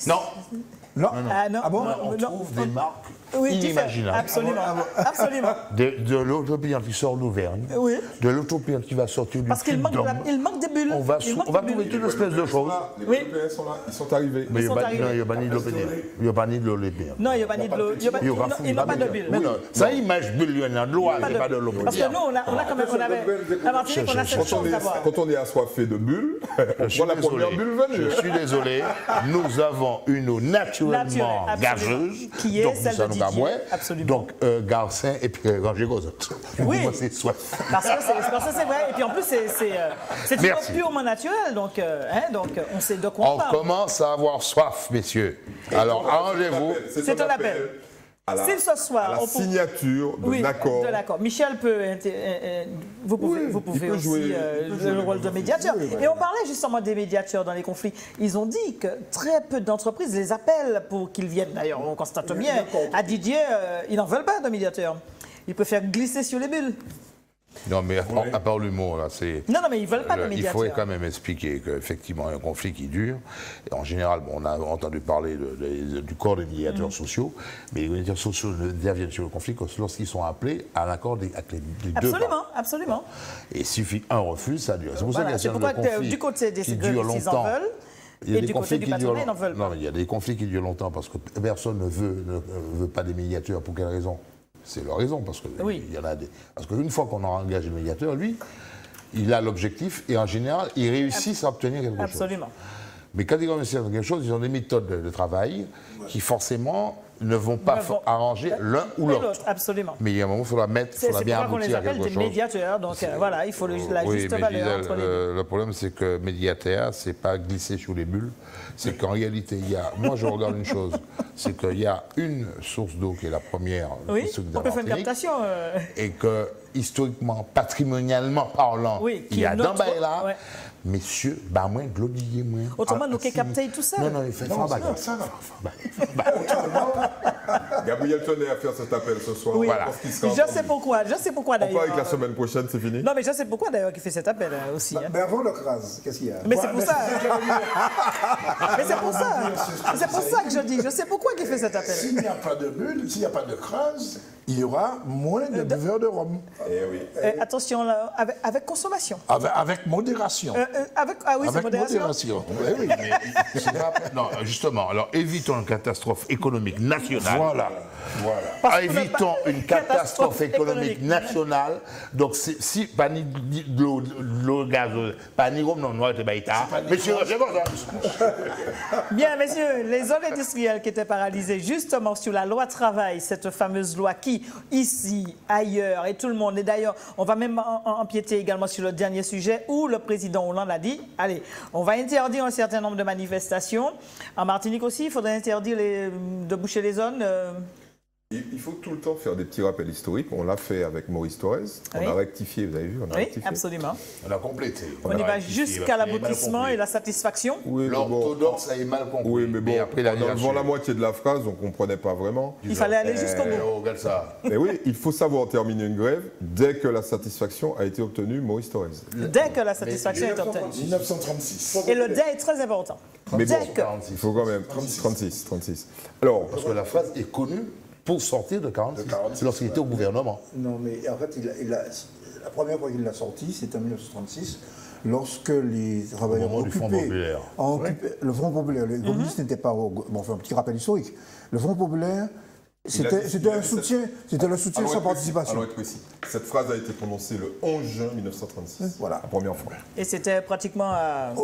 Non. Non. Ah non, Ah bon On non. trouve des marques inimaginable. Absolument. Absolument. De l'autopiante qui sort d'Auvergne, Oui. de l'autopiante qui va sortir du Parce qu'il manque, Puy-de-Dôme. il manque des bulles. On va Il manque des trouver bulles. toute espèce de choses. Les Oui. Européens sont là, ils sont arrivés. Mais il sont n'y a arrivés. pas ni de l'opinion. Il n'y a pas ni de l'opinion. Non, il n'y a pas ni de l'eau. Ils n'ont pas de bulles. Mais non, ça image bulle, il y en a de loi, il n'y a pas de l'opinion. Parce que nous, on a quand même, on avait, à Martinique, on a cette chance d'avoir. Quand on est assoiffé de bulles, on Je suis voit la première désolé. bulle venue. Je suis désolé. Nous avons une eau naturellement Naturelle, absolument. gageuse. Qui est donc celle nous de allons Didier, boire. absolument. Donc Garcin et puis Ranger Gozot. Oui. Moi, c'est soif. Parce que c'est vrai. Et puis en plus, c'est une eau Merci. purement naturelle. Donc, on sait de quoi on On parle. commence à avoir soif, messieurs. Alors arrangez-vous. C'est un appel. Si ce soir, à la on peut- signature de Oui, l'accord. de l'accord. Michel peut, vous pouvez, Oui, vous il pouvez peut aussi jouer, le rôle de médiateur. Et on parlait justement des médiateurs dans les conflits. Ils ont dit que très peu d'entreprises les appellent pour qu'ils viennent. D'ailleurs, on constate bien, à Didier, ils n'en veulent pas de médiateur. Ils préfèrent glisser sur les bulles. Non, mais à part l'humour, là, c'est. Non, mais ils ne veulent pas de Il médiateur. faudrait quand même expliquer qu'effectivement, il y a un conflit qui dure. Et en général, bon, on a entendu parler du corps des médiateurs sociaux, mais les médiateurs sociaux n'interviennent sur le conflit que lorsqu'ils sont appelés à l'accord avec les deux parties. Absolument, absolument. Et il suffit un refus, ça dure. C'est pour Voilà, ça c'est qu'il y a pourquoi un conflit du côté des qui dure grévistes, ils en longtemps. veulent. Il y a Et des du côté conflits du qui patronat, durent ils n'en veulent Non, pas. mais il y a des conflits qui durent longtemps parce que personne ne veut pas des médiateurs. Pour quelle raison? C'est leur raison, parce que Oui. il y en a des. Parce qu'une fois qu'on a engagé le médiateur, lui, il a l'objectif et en général, ils réussissent à obtenir quelque chose. Absolument. Mais quand ils réussissent à obtenir quelque chose, ils ont des méthodes de travail qui forcément ne vont pas Ne vont- arranger l'un ou Et l'autre. absolument. Mais il y a un moment, il faudra bien C'est pourquoi on les aboutir à appelle quelque des chose. médiateurs. Donc voilà, il faut la Oui, juste mais valeur entre les deux. le problème, c'est que médiateur, c'est pas glisser sur les bulles. C'est qu'en réalité, moi, je regarde une chose, c'est qu'il y a une source d'eau qui est la première, Oui, celle de on peut faire une Martinique, captation. et que, historiquement, patrimonialement parlant, Oui, il qui y a est dans notre- là, ouais. messieurs, bah moins de l'eau d'hier, moins. Autrement, nous Ah, qui capter tout ça. Non, non, il fait fort bagarre. Ça va. Gabriel tenait à faire cet appel ce soir. Oui. Voilà. Parce qu'il sera Je entendu. sais pourquoi On part d'ailleurs. avec la semaine prochaine, c'est fini. Non, mais je sais pourquoi d'ailleurs qu'il fait cet appel aussi. hein. Mais avant le crase, qu'est-ce qu'il y a? Mais c'est pour ça. Mais c'est pour ça. C'est pour ça que je dis. Je sais pourquoi qu'il fait cet appel. S'il n'y a pas de bulle, s'il n'y a pas de crase, il y aura moins de buveurs de rhum. Eh oui. Attention, là, avec consommation. Avec modération. Ah oui, c'est Avec modération. modération. Oui, oui, mais c'est pas- non, justement, alors évitons une catastrophe économique nationale. Voilà. Parce qu'on n'a Évitons pas- une catastrophe économique nationale. Donc, si pas ni de l'eau gazeuse, pas ni rhum, non, noir, monsieur, c'est bon ça. Bien, messieurs, les zones industrielles qui étaient paralysées justement sur la loi travail, cette fameuse loi qui, ici, ailleurs, et tout le monde, et d'ailleurs, on va même empiéter également sur le dernier sujet où le président Hollande a dit, allez, on va interdire un certain nombre de manifestations. En Martinique aussi, il faudrait interdire de boucher les zones. Il faut tout le temps faire des petits rappels historiques. On l'a fait avec Maurice Thorez. On Oui. a rectifié, vous avez vu, on a Oui, rectifié. absolument. On a complété. On y va jusqu'à l'aboutissement et la satisfaction. Oui, mais bon, L'orthodoxe a mal compris. oui, mais bon, après, la en enlevant la moitié de la phrase, on ne comprenait pas vraiment. Il fallait aller jusqu'au bout. Oh, regarde ça. Mais oui, il faut savoir terminer une grève dès que la satisfaction a été obtenue, Maurice Thorez. Dès que la satisfaction est obtenue. 1936. Et le dé est très important. Mais Dès bon, que. il faut quand même 36. Alors, Parce que la phrase est connue pour sortir de 46, lorsqu'il était au gouvernement. Non, mais en fait, la première fois qu'il l'a sorti, c'était en 1936, lorsque les travailleurs Au moment du Front occupés, populaire. ont occupé le Front populaire, les communistes n'étaient pas... Bon, enfin, un petit rappel historique. Le Front populaire, c'était un soutien, c'était le soutien sans participation. Alors, être précis. Cette phrase a été prononcée le 11 juin 1936. Voilà. La première fois. Et c'était pratiquement.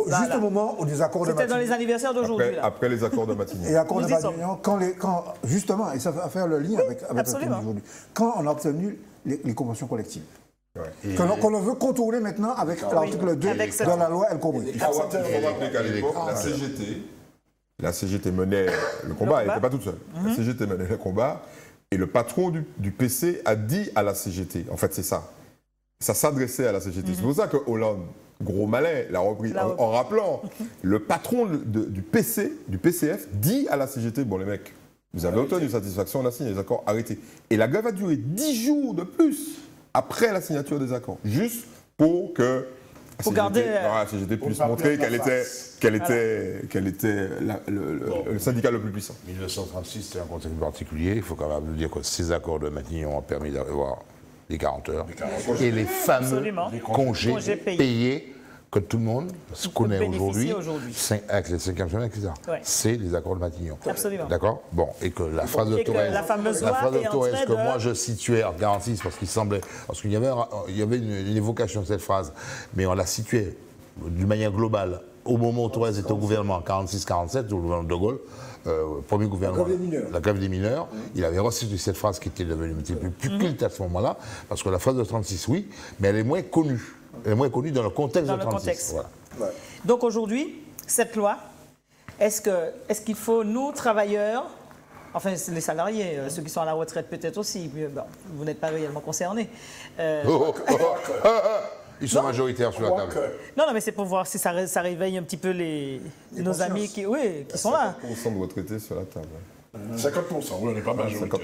Juste au moment où des accords de C'était dans les Matignon... anniversaires d'aujourd'hui. là. Après les accords de Matignon. Et l'accord de Nous y sommes. Matignon, justement, et ça va faire le lien avec le absolument. thème d'aujourd'hui, quand on a obtenu les conventions collectives. Ouais. Qu'on veut contourner maintenant avec l'article 2 avec cette- de la loi El Khomri. Il faut rappeler qu'à l'époque, la CGT menait le combat, elle n'était pas toute seule. La CGT menait le combat, et le patron du PC a dit à la CGT, en fait c'est ça, ça s'adressait à la CGT. C'est pour ça que Hollande, gros malin, l'a repris en rappelant, le patron du PCF dit à la CGT, bon les mecs, vous avez obtenu satisfaction, on a signé les accords, arrêtez. Et la grève a duré 10 jours de plus après la signature des accords, juste pour que Pour garder... La CGT puisse montrer qu'elle était le syndicat le plus puissant. 1936, c'est un contexte particulier. Il faut quand même dire que ces accords de Matignon ont permis d'avoir les 40 heures. Et les fameux congés payés que tout le monde connaît aujourd'hui, avec les 5e semaines, etc. Ouais. C'est les accords de Matignon. Absolument. D'accord? Bon, et que la phrase de Thorez, que moi je situais en 46, parce qu'il y avait une évocation de cette phrase, mais on la situait d'une manière globale au moment où Thorez était au gouvernement, 46-47, au gouvernement de Gaulle, premier gouvernement, la grève des mineurs, il avait restitué cette phrase qui était devenue un petit peu plus culte à ce moment-là, parce que la phrase de 36, oui, mais elle est moins connue. Elle est moins connue dans le contexte de 36. Voilà. Ouais. Donc aujourd'hui, cette loi, est-ce qu'il faut, nous, travailleurs, enfin les salariés, ceux qui sont à la retraite peut-être aussi, bon, vous n'êtes pas réellement concernés. Ils sont majoritaires sur la table. Non, mais c'est pour voir si ça réveille un petit peu nos amis qui sont là. 50% de retraités sur la table. 50%, oui, on n'est pas majoritaire.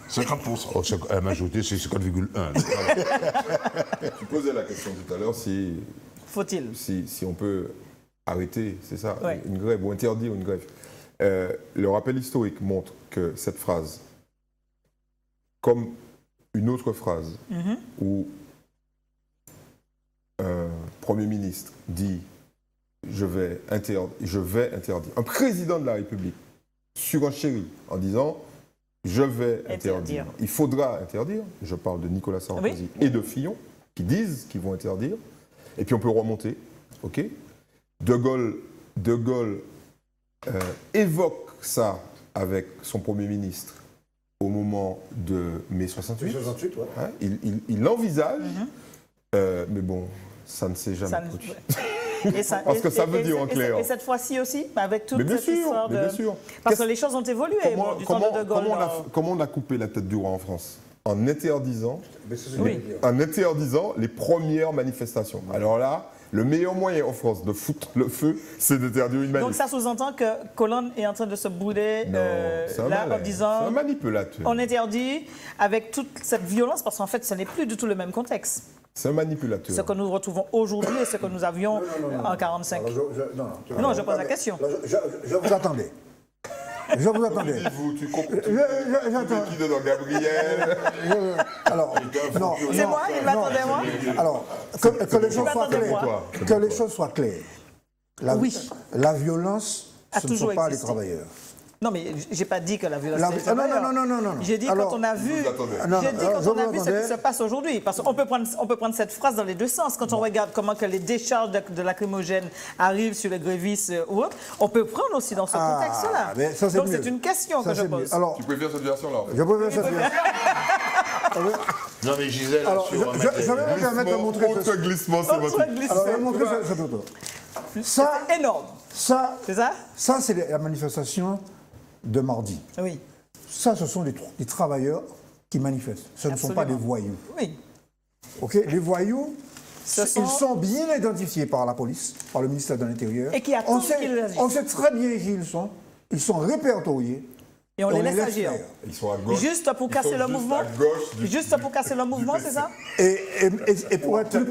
50%. Oh, la majorité, c'est 50,1. Tu posais la question tout à l'heure si on peut arrêter, c'est ça, une grève ou interdire une grève. Le rappel historique montre que cette phrase, comme une autre phrase où un Premier ministre dit « je vais interdire », un président de la République surenchérit en disant « je vais interdire ». Il faudra interdire. Je parle de Nicolas Sarkozy et de Fillon qui disent qu'ils vont interdire. Et puis on peut remonter. Ok. De Gaulle évoque ça avec son Premier ministre au moment de mai 68. 68, ouais. Hein, il l'envisage, mais bon, ça ne s'est jamais produit. Parce que ça veut dire en clair. Et cette fois-ci aussi, avec toute cette histoire de... Bien sûr. Parce que les choses ont évolué du temps de Gaulle. Comment on a coupé la tête du roi en France? En interdisant les premières manifestations. Alors là, le meilleur moyen en France de foutre le feu, c'est d'interdire une manif. Donc ça sous-entend que Hollande est en train de se bouler en disant... C'est un manipulateur. On interdit avec toute cette violence, parce qu'en fait, ce n'est plus du tout le même contexte. C'est un manipulateur. Ce que nous retrouvons aujourd'hui et ce que nous avions en 1945. Non, je pose la question. Je vous attendais. Je vous attendais. Tu comprends qui dedans, Gabriel? Alors, non. C'est moi, il m'attendait moi. Alors, que les choses soient claires. Que les choses soient claires. La violence, ce ne sont pas les travailleurs. Non, mais j'ai pas dit que la violence c'est les travailleurs. Non. J'ai dit quand on a vu, ce qui se passe aujourd'hui. Parce qu'on peut prendre cette phrase dans les deux sens. Quand on regarde comment que les décharges de lacrymogènes arrivent sur les grévistes ou autres, on peut prendre aussi dans ce contexte-là. Donc c'est une question que je pose. Alors, tu préfères cette version-là? Je préfère cette version. Non, mais Gisèle, je vais me permettre de montrer ce glissement, c'est votre... Alors, je vais montrer cette photo. Ça, c'est énorme. Ça, c'est ça? Ça, c'est la manifestation de mardi. Oui. Ça, ce sont des travailleurs qui manifestent. Ce ne sont pas des voyous. Oui. OK? Les voyous, ils sont bien identifiés par la police, par le ministère de l'Intérieur. Et qui attendent qu'ils agissent. On sait très bien qui ils sont. Ils sont répertoriés. Et on les laisse agir. Ils sont à gauche. Juste pour casser le mouvement. Juste pour casser le mouvement, c'est ça? Et pour être plus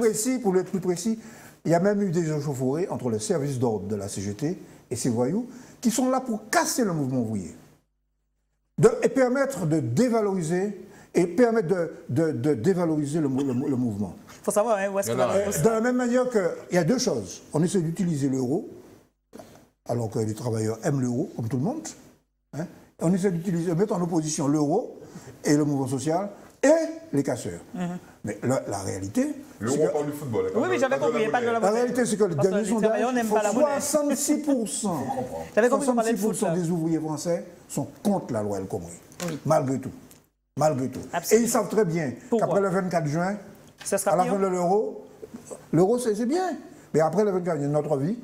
précis, il y a même eu des échauffourées entre le service d'ordre de la CGT et ces voyous qui sont là pour casser le mouvement ouvrier. Et permettre de dévaloriser le mouvement. Il faut savoir où est-ce que va. De la même manière qu'il y a deux choses. On essaie d'utiliser l'euro, alors que les travailleurs aiment l'euro, comme tout le monde. Hein. On essaie de mettre en opposition l'euro et le mouvement social et les casseurs. Mais la réalité... L'euro parle du football. Oui, j'avais compris, pas de la monnaie. La réalité, c'est que les derniers sondages, 66% des ouvriers français sont contre la loi El Khomri. Oui. Malgré tout. Absolument. Et ils savent très bien qu'après le 24 juin, à la fin de l'euro c'est bien. Mais après le 24 juin, notre vie,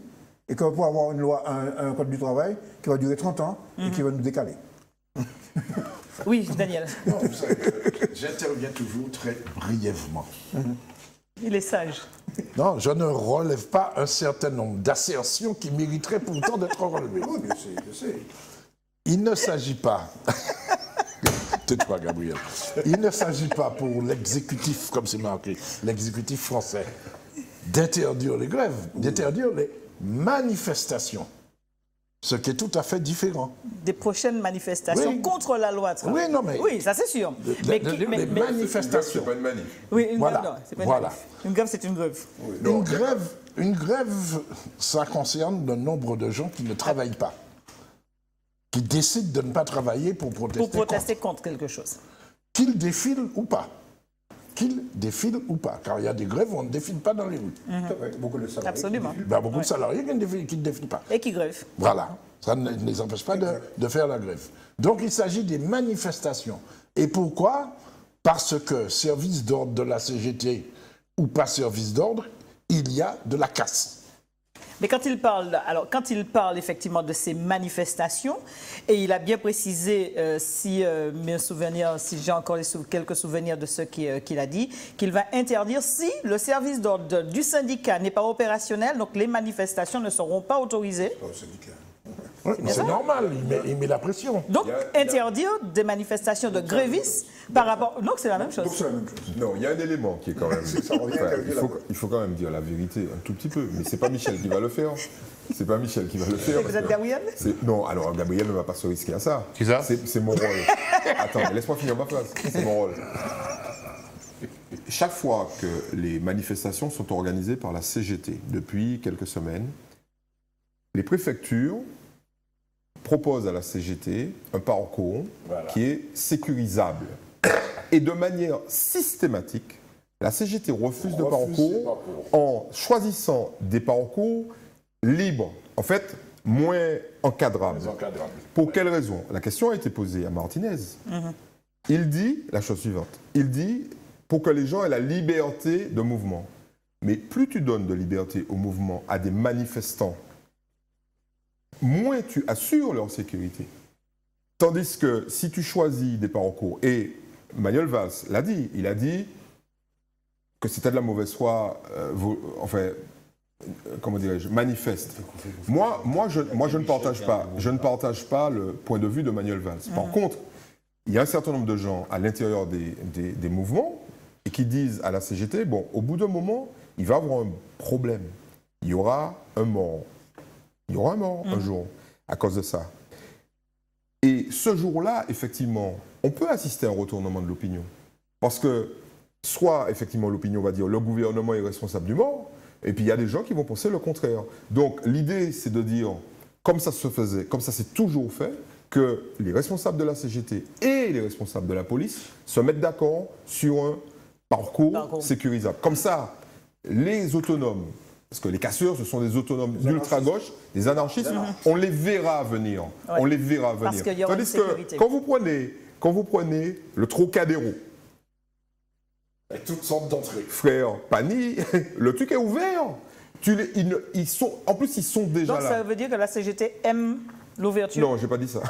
et qu'on peut avoir une loi, un code du travail qui va durer 30 ans et qui va nous décaler. Oui, Daniel. Non, vous savez, j'interviens toujours très brièvement. Il est sage. Non, je ne relève pas un certain nombre d'assertions qui mériteraient pourtant d'être relevées. Oui, je sais. Il ne s'agit pas... Tais-toi, Gabriel. Il ne s'agit pas pour l'exécutif, comme c'est marqué, l'exécutif français, d'interdire les grèves, d'interdire les manifestations. Ce qui est tout à fait différent. Des prochaines manifestations contre la loi travail. Oui, non, mais... Oui, ça c'est sûr. Les manifestations. C'est pas une manif. Oui, Voilà. non, c'est pas une Voilà. manif. Une grève, c'est une grève. Une grève, ça concerne le nombre de gens qui ne travaillent pas, qui décident de ne pas travailler pour protester, Pour protester contre quelque chose. Qu'ils défilent ou pas. Qu'ils défilent ou pas. Car il y a des grèves où on ne défile pas dans les rues. Beaucoup de salariés. Absolument. Ben, beaucoup de salariés qui ne défilent pas. Et qui grèvent. Voilà. Ça ne les empêche pas de faire la grève. Donc il s'agit des manifestations. Et pourquoi? Parce que service d'ordre de la CGT ou pas service d'ordre, il y a de la casse. Mais quand il parle effectivement de ces manifestations, et il a bien précisé, si j'ai encore quelques souvenirs de ce qu'il a dit, qu'il va interdire si le service d'ordre du syndicat n'est pas opérationnel, donc les manifestations ne seront pas autorisées. Oui, c'est normal, il met la pression. Donc, interdire des manifestations de grévistes par rapport... Donc, c'est la même chose. Donc c'est la même chose. Non, il y a un élément qui est quand même... il faut quand même dire la vérité un tout petit peu, mais c'est pas Michel qui va le faire. C'est pas Michel qui va le faire. Et vous êtes Gabriel? Non, alors Gabriel ne va pas se risquer à ça. Qui ça? C'est mon rôle. Attends, laisse-moi finir ma phrase. C'est mon rôle. Chaque fois que les manifestations sont organisées par la CGT depuis quelques semaines, les préfectures propose à la CGT un parcours qui est sécurisable. Et de manière systématique, la CGT refuse de parcours en choisissant des parcours libres, en fait, moins encadrables. Pour quelle raison? La question a été posée à Martinez. Il dit la chose suivante. Il dit, pour que les gens aient la liberté de mouvement. Mais plus tu donnes de liberté au mouvement à des manifestants, moins tu assures leur sécurité. Tandis que si tu choisis des parcours, et Manuel Valls l'a dit, il a dit que c'était de la mauvaise foi, comment dirais-je, manifeste. Moi, je ne partage pas le point de vue de Manuel Valls. Par contre, il y a un certain nombre de gens à l'intérieur des mouvements et qui disent à la CGT, bon, au bout d'un moment, il va y avoir un problème. Il y aura un mort. Il y aura un mort un jour à cause de ça. Et ce jour-là, effectivement, on peut assister à un retournement de l'opinion. Parce que, soit, effectivement, l'opinion va dire le gouvernement est responsable du mort, et puis il y a des gens qui vont penser le contraire. Donc, l'idée, c'est de dire, comme ça se faisait, comme ça s'est toujours fait, que les responsables de la CGT et les responsables de la police se mettent d'accord sur un parcours sécurisable. Comme ça, les autonomes, parce que les casseurs, ce sont des autonomes d'ultra-gauche, des anarchistes, on les verra venir. Ouais. On les verra venir. Parce qu'il y aura Tandis que quand vous prenez le Trocadéro, et toutes sortes d'entrées. Frère Pani, le truc est ouvert. En plus, ils sont déjà là. Donc ça veut dire que la CGT aime l'ouverture? Non, je n'ai pas dit ça.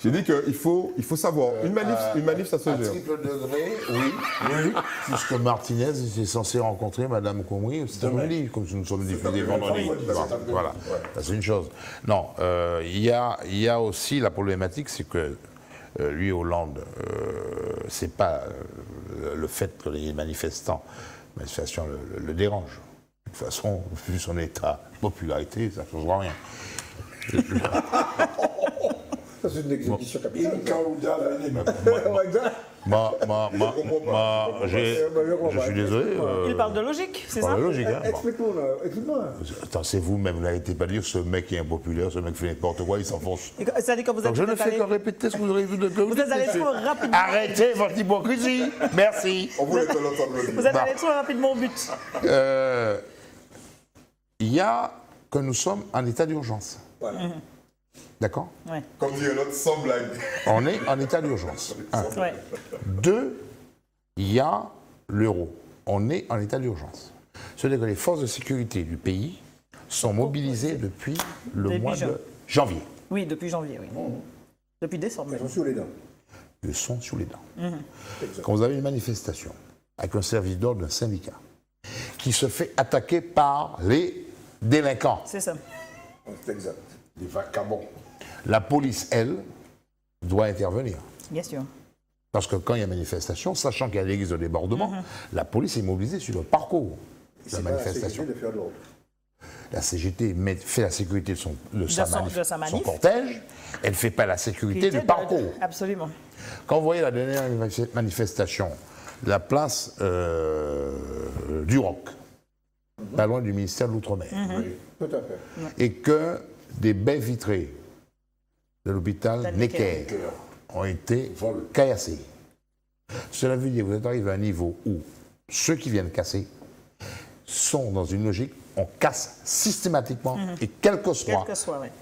J'ai dit qu'il faut savoir. Une manif, ça se gère. À triple degré, oui. Puisque Martinez était censé rencontrer Mme Khomri cet après-midi, comme nous sommes diffusés vendredi. Voilà, c'est une chose. Non, il y a aussi la problématique, c'est que lui, Hollande, c'est pas le fait que les manifestations le dérangent. De toute façon, vu son état de popularité, ça ne changera rien. Ça, c'est une exécution capitale. Je suis désolé. Il parle de logique, c'est ça? Logique, hein. Explique-moi. Attends, c'est vous-même, n'arrêtez pas de dire ce mec est impopulaire, ce mec fait n'importe quoi, il s'enfonce. C'est-à-dire que vous êtes Donc je ne fais que répéter ce que vous avez vu de vous. Vous êtes allé trop rapidement. Arrêtez votre hypocrisie. Merci. On voulait te l'entendre le dire. Vous êtes allé trop rapidement au but. Il y a que nous sommes en état d'urgence. Voilà. D'accord? Ouais. Comme dit l'autre, sans blague. On est en état d'urgence. Un. Ouais. Deux, il y a l'euro. On est en état d'urgence. C'est-à-dire que les forces de sécurité du pays sont mobilisées depuis le mois de janvier. Oui, depuis janvier, oui. Depuis décembre. Ils sont sous les dents. Ils sont sous les dents. Quand vous avez une manifestation avec un service d'ordre d'un syndicat qui se fait attaquer par les délinquants. C'est ça. C'est exact. Les vagabonds. La police, elle, doit intervenir. Bien sûr. Parce que quand il y a manifestation, sachant qu'il y a des risques de débordement, la police est mobilisée sur le parcours. la manifestation. De faire de l'ordre. La CGT fait la sécurité de sa manif. son cortège, elle ne fait pas la sécurité du parcours. Absolument. Quand vous voyez la dernière manifestation, la place du Roc, pas loin du ministère de l'Outre-mer, Oui, tout à fait. et que des baies vitrées de l'hôpital Necker ont été caillassées. Cela veut dire que vous êtes arrivé à un niveau où ceux qui viennent casser sont dans une logique, on casse systématiquement, et quel que soit,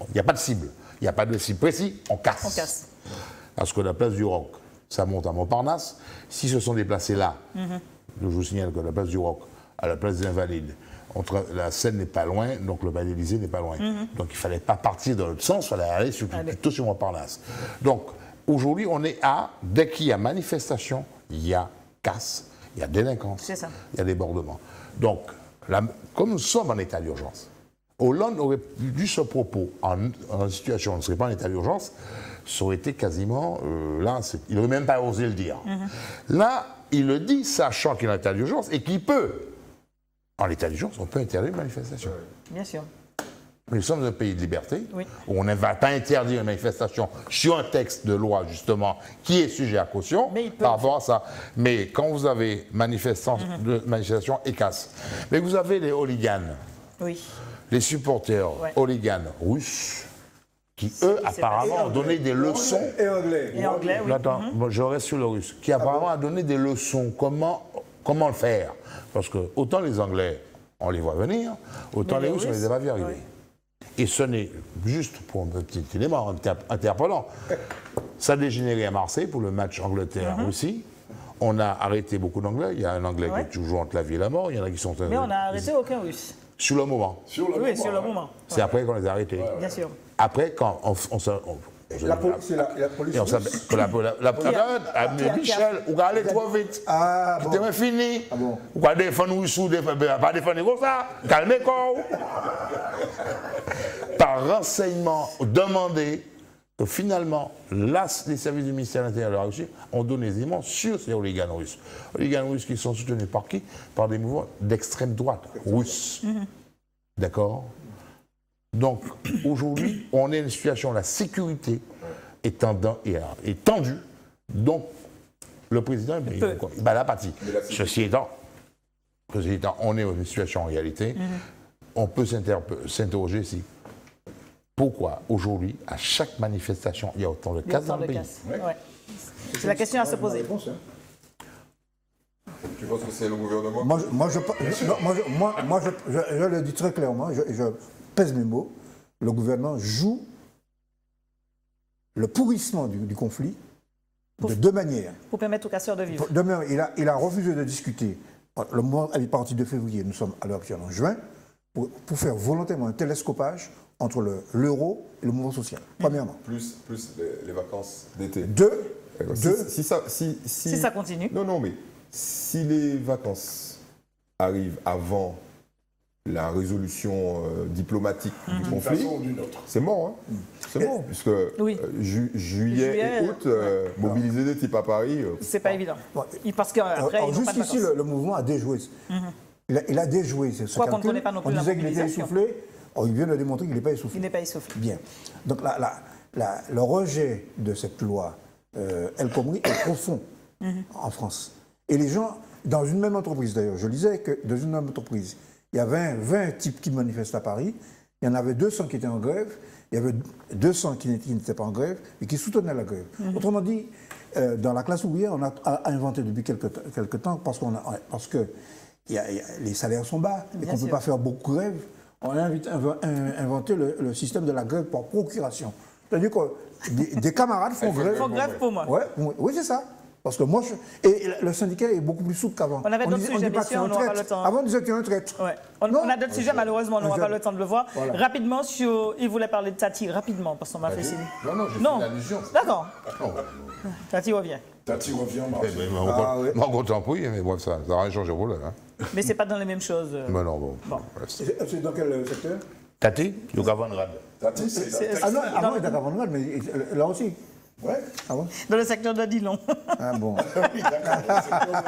il n'y a pas de cible, il n'y a pas de cible précis, on casse. On casse. Parce que la place du Roc, ça monte à Montparnasse. Si se sont déplacés là, je vous signale que la place du Roc, à la place des Invalides, la Seine n'est pas loin, donc le Palais Élysée n'est pas loin. Donc il ne fallait pas partir dans l'autre sens, il fallait aller plutôt sur Montparnasse. Donc aujourd'hui, on est dès qu'il y a manifestation, il y a casse, il y a délinquance, il y a débordement. Donc, comme nous sommes en état d'urgence, Hollande aurait dû ce propos en situation où on ne serait pas en état d'urgence, ça aurait été quasiment, il n'aurait même pas osé le dire. Là, il le dit, sachant qu'il est en état d'urgence et qu'il peut. En état d'urgence, on peut interdire une manifestation. Bien sûr. Mais nous sommes un pays de liberté, Oui. où on ne va pas interdire une manifestation sur un texte de loi, justement, qui est sujet à caution par rapport à ça. Mais quand vous avez manifestation et casse, mais vous avez les hooligans, les supporters hooligans russes, qui, eux, apparemment, ont donné des leçons. Et anglais. Et anglais, oui. Attends, je reste sur le russe. Qui, apparemment, a donné des leçons. Comment le faire? Parce que, autant les Anglais, on les voit venir, autant les Russes, on ne les a pas vus arriver. Et ce n'est, juste pour un petit élément interpellant, ça a dégénéré à Marseille pour le match Angleterre-Russie. On a arrêté beaucoup d'Anglais. Il y a un Anglais qui est toujours entre la vie et la mort. Il y en a qui sont... Mais on n'a arrêté aucun Russe. Sur le moment. Sur le moment. C'est après qu'on les a arrêtés. Bien sûr. Après, quand C'est la police. et on s'appelle Michel, vous allez trop vite. Ah, bon. C'était fini. Ah bon. Vous allez défendre Ouissou, pas défendre comme ça. Calmez-vous. Par renseignement demandé, que finalement, les services du ministère de l'Intérieur de la Russie ont donné des éléments sur ces hooligans russes. Hooligans russes qui sont soutenus par qui? Par des mouvements d'extrême droite russes. D'accord? Donc, aujourd'hui, on est dans une situation où la sécurité est tendue. Donc, le président il bat la partie. Ceci étant, on est dans une situation en réalité, on peut s'interroger si pourquoi aujourd'hui, à chaque manifestation, il y a autant de casse dans le pays. C'est la question à se poser. Tu penses que c'est le gouvernement? Je le dis très clairement, je pèse mes mots, le gouvernement joue le pourrissement du conflit de deux manières. Pour permettre aux casseurs de vivre. Demain, il a refusé de discuter. Le mois est parti de février, nous sommes à l'heure actuelle en juin, pour faire volontairement un télescopage entre l'euro et le mouvement social, premièrement. Plus les vacances d'été. Si ça continue. Non, mais si les vacances arrivent avant la résolution diplomatique du conflit, c'est mort. Hein. C'est mort, puisque juillet et août, mobiliser des types à Paris... c'est pas évident. Parce qu'après, jusqu'ici, le mouvement a déjoué. Il a déjoué ce calcul. Qu'on ne connaît pas non plus on disait qu'il était essoufflé. Il vient de démontrer qu'il n'est pas essoufflé. Il n'est pas essoufflé. Bien. Donc le rejet de cette loi El Khomri est profond en France. Et les gens, dans une même entreprise d'ailleurs, je lisais que dans une même entreprise, il y avait 20 types qui manifestent à Paris, il y en avait 200 qui étaient en grève, il y avait 200 qui n'étaient pas en grève et qui soutenaient la grève. Autrement dit, dans la classe ouvrière, on a inventé depuis quelque temps, parce que les salaires sont bas et qu'on ne peut pas faire beaucoup de grève, on a inventé le système de la grève par procuration. C'est-à-dire que des camarades font grève. Ils font grève pour moi. Oui, c'est ça. Parce que moi, et le syndicat est beaucoup plus souple qu'avant. On avait d'autres sujets, messieurs, on n'aura pas le temps. Avant, on disait qu'il y a un traite. On a d'autres sujets, malheureusement, on n'aura pas le temps de le voir. Voilà. Rapidement, il voulait parler de Tati, rapidement, parce qu'on m'a fait signe. Non, j'ai fait l'allusion. D'accord. Tati revient. Tati revient, Moi, content pour lui, mais bref, ça n'a rien changé pour lui. Mais ce n'est pas dans les mêmes choses. Mais non, bon. C'est dans quel secteur? Tati, du Gavanrad. Tati, c'est... Ah non, avant, il était à Gavanrad, mais là aussi. Ouais. Ah bon? Dans le secteur de Dillon. Ah bon. Oui, d'accord.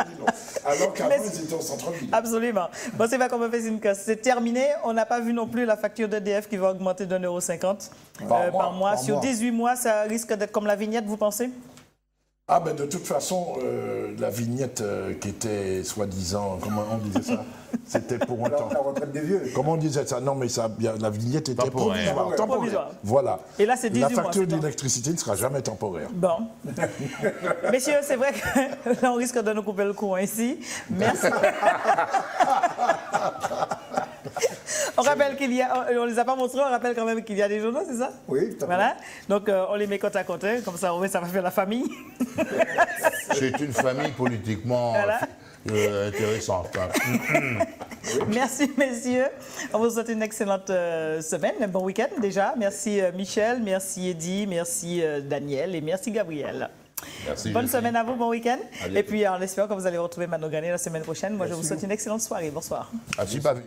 Alors qu'avant, Mais- ils étaient au centre-ville. Absolument. Bon, c'est pas comme on fait une casse. C'est terminé. On n'a pas vu non plus la facture d'EDF qui va augmenter d'1,50 € par mois. par Sur mois. 18 mois, ça risque d'être comme la vignette, vous pensez? Ah ben de toute façon, la vignette qui était soi-disant, comment on disait ça? C'était pour un temps. La retraite des vieux. Comment on disait ça? Non, mais ça, la vignette était Temporaire. provisoire. Provisoire. Voilà. Et là, c'est 18 La mois, facture c'est ça? d'électricité ne sera jamais temporaire. Bon. Messieurs, c'est vrai que là, on risque de nous couper le courant ici. Merci. On rappelle qu'il y a, on ne les a pas montrés, on rappelle quand même qu'il y a des journaux, c'est ça? Oui, tout à fait. Voilà. Donc, on les met côte à côte, comme ça, au moins, ça va faire la famille. C'est une famille politiquement Voilà. intéressante. Hein. Merci, messieurs. On vous souhaite une excellente semaine, un bon week-end déjà. Merci Michel, merci Eddy, merci Daniel et merci Gabriel. Merci. Bonne Joséphine. semaine à vous, bon week-end. À bientôt. Et puis, en espérant que vous allez retrouver Mano Gagné la semaine prochaine. Moi, je vous souhaite une excellente soirée. Bonsoir. Ah, si, pas vu.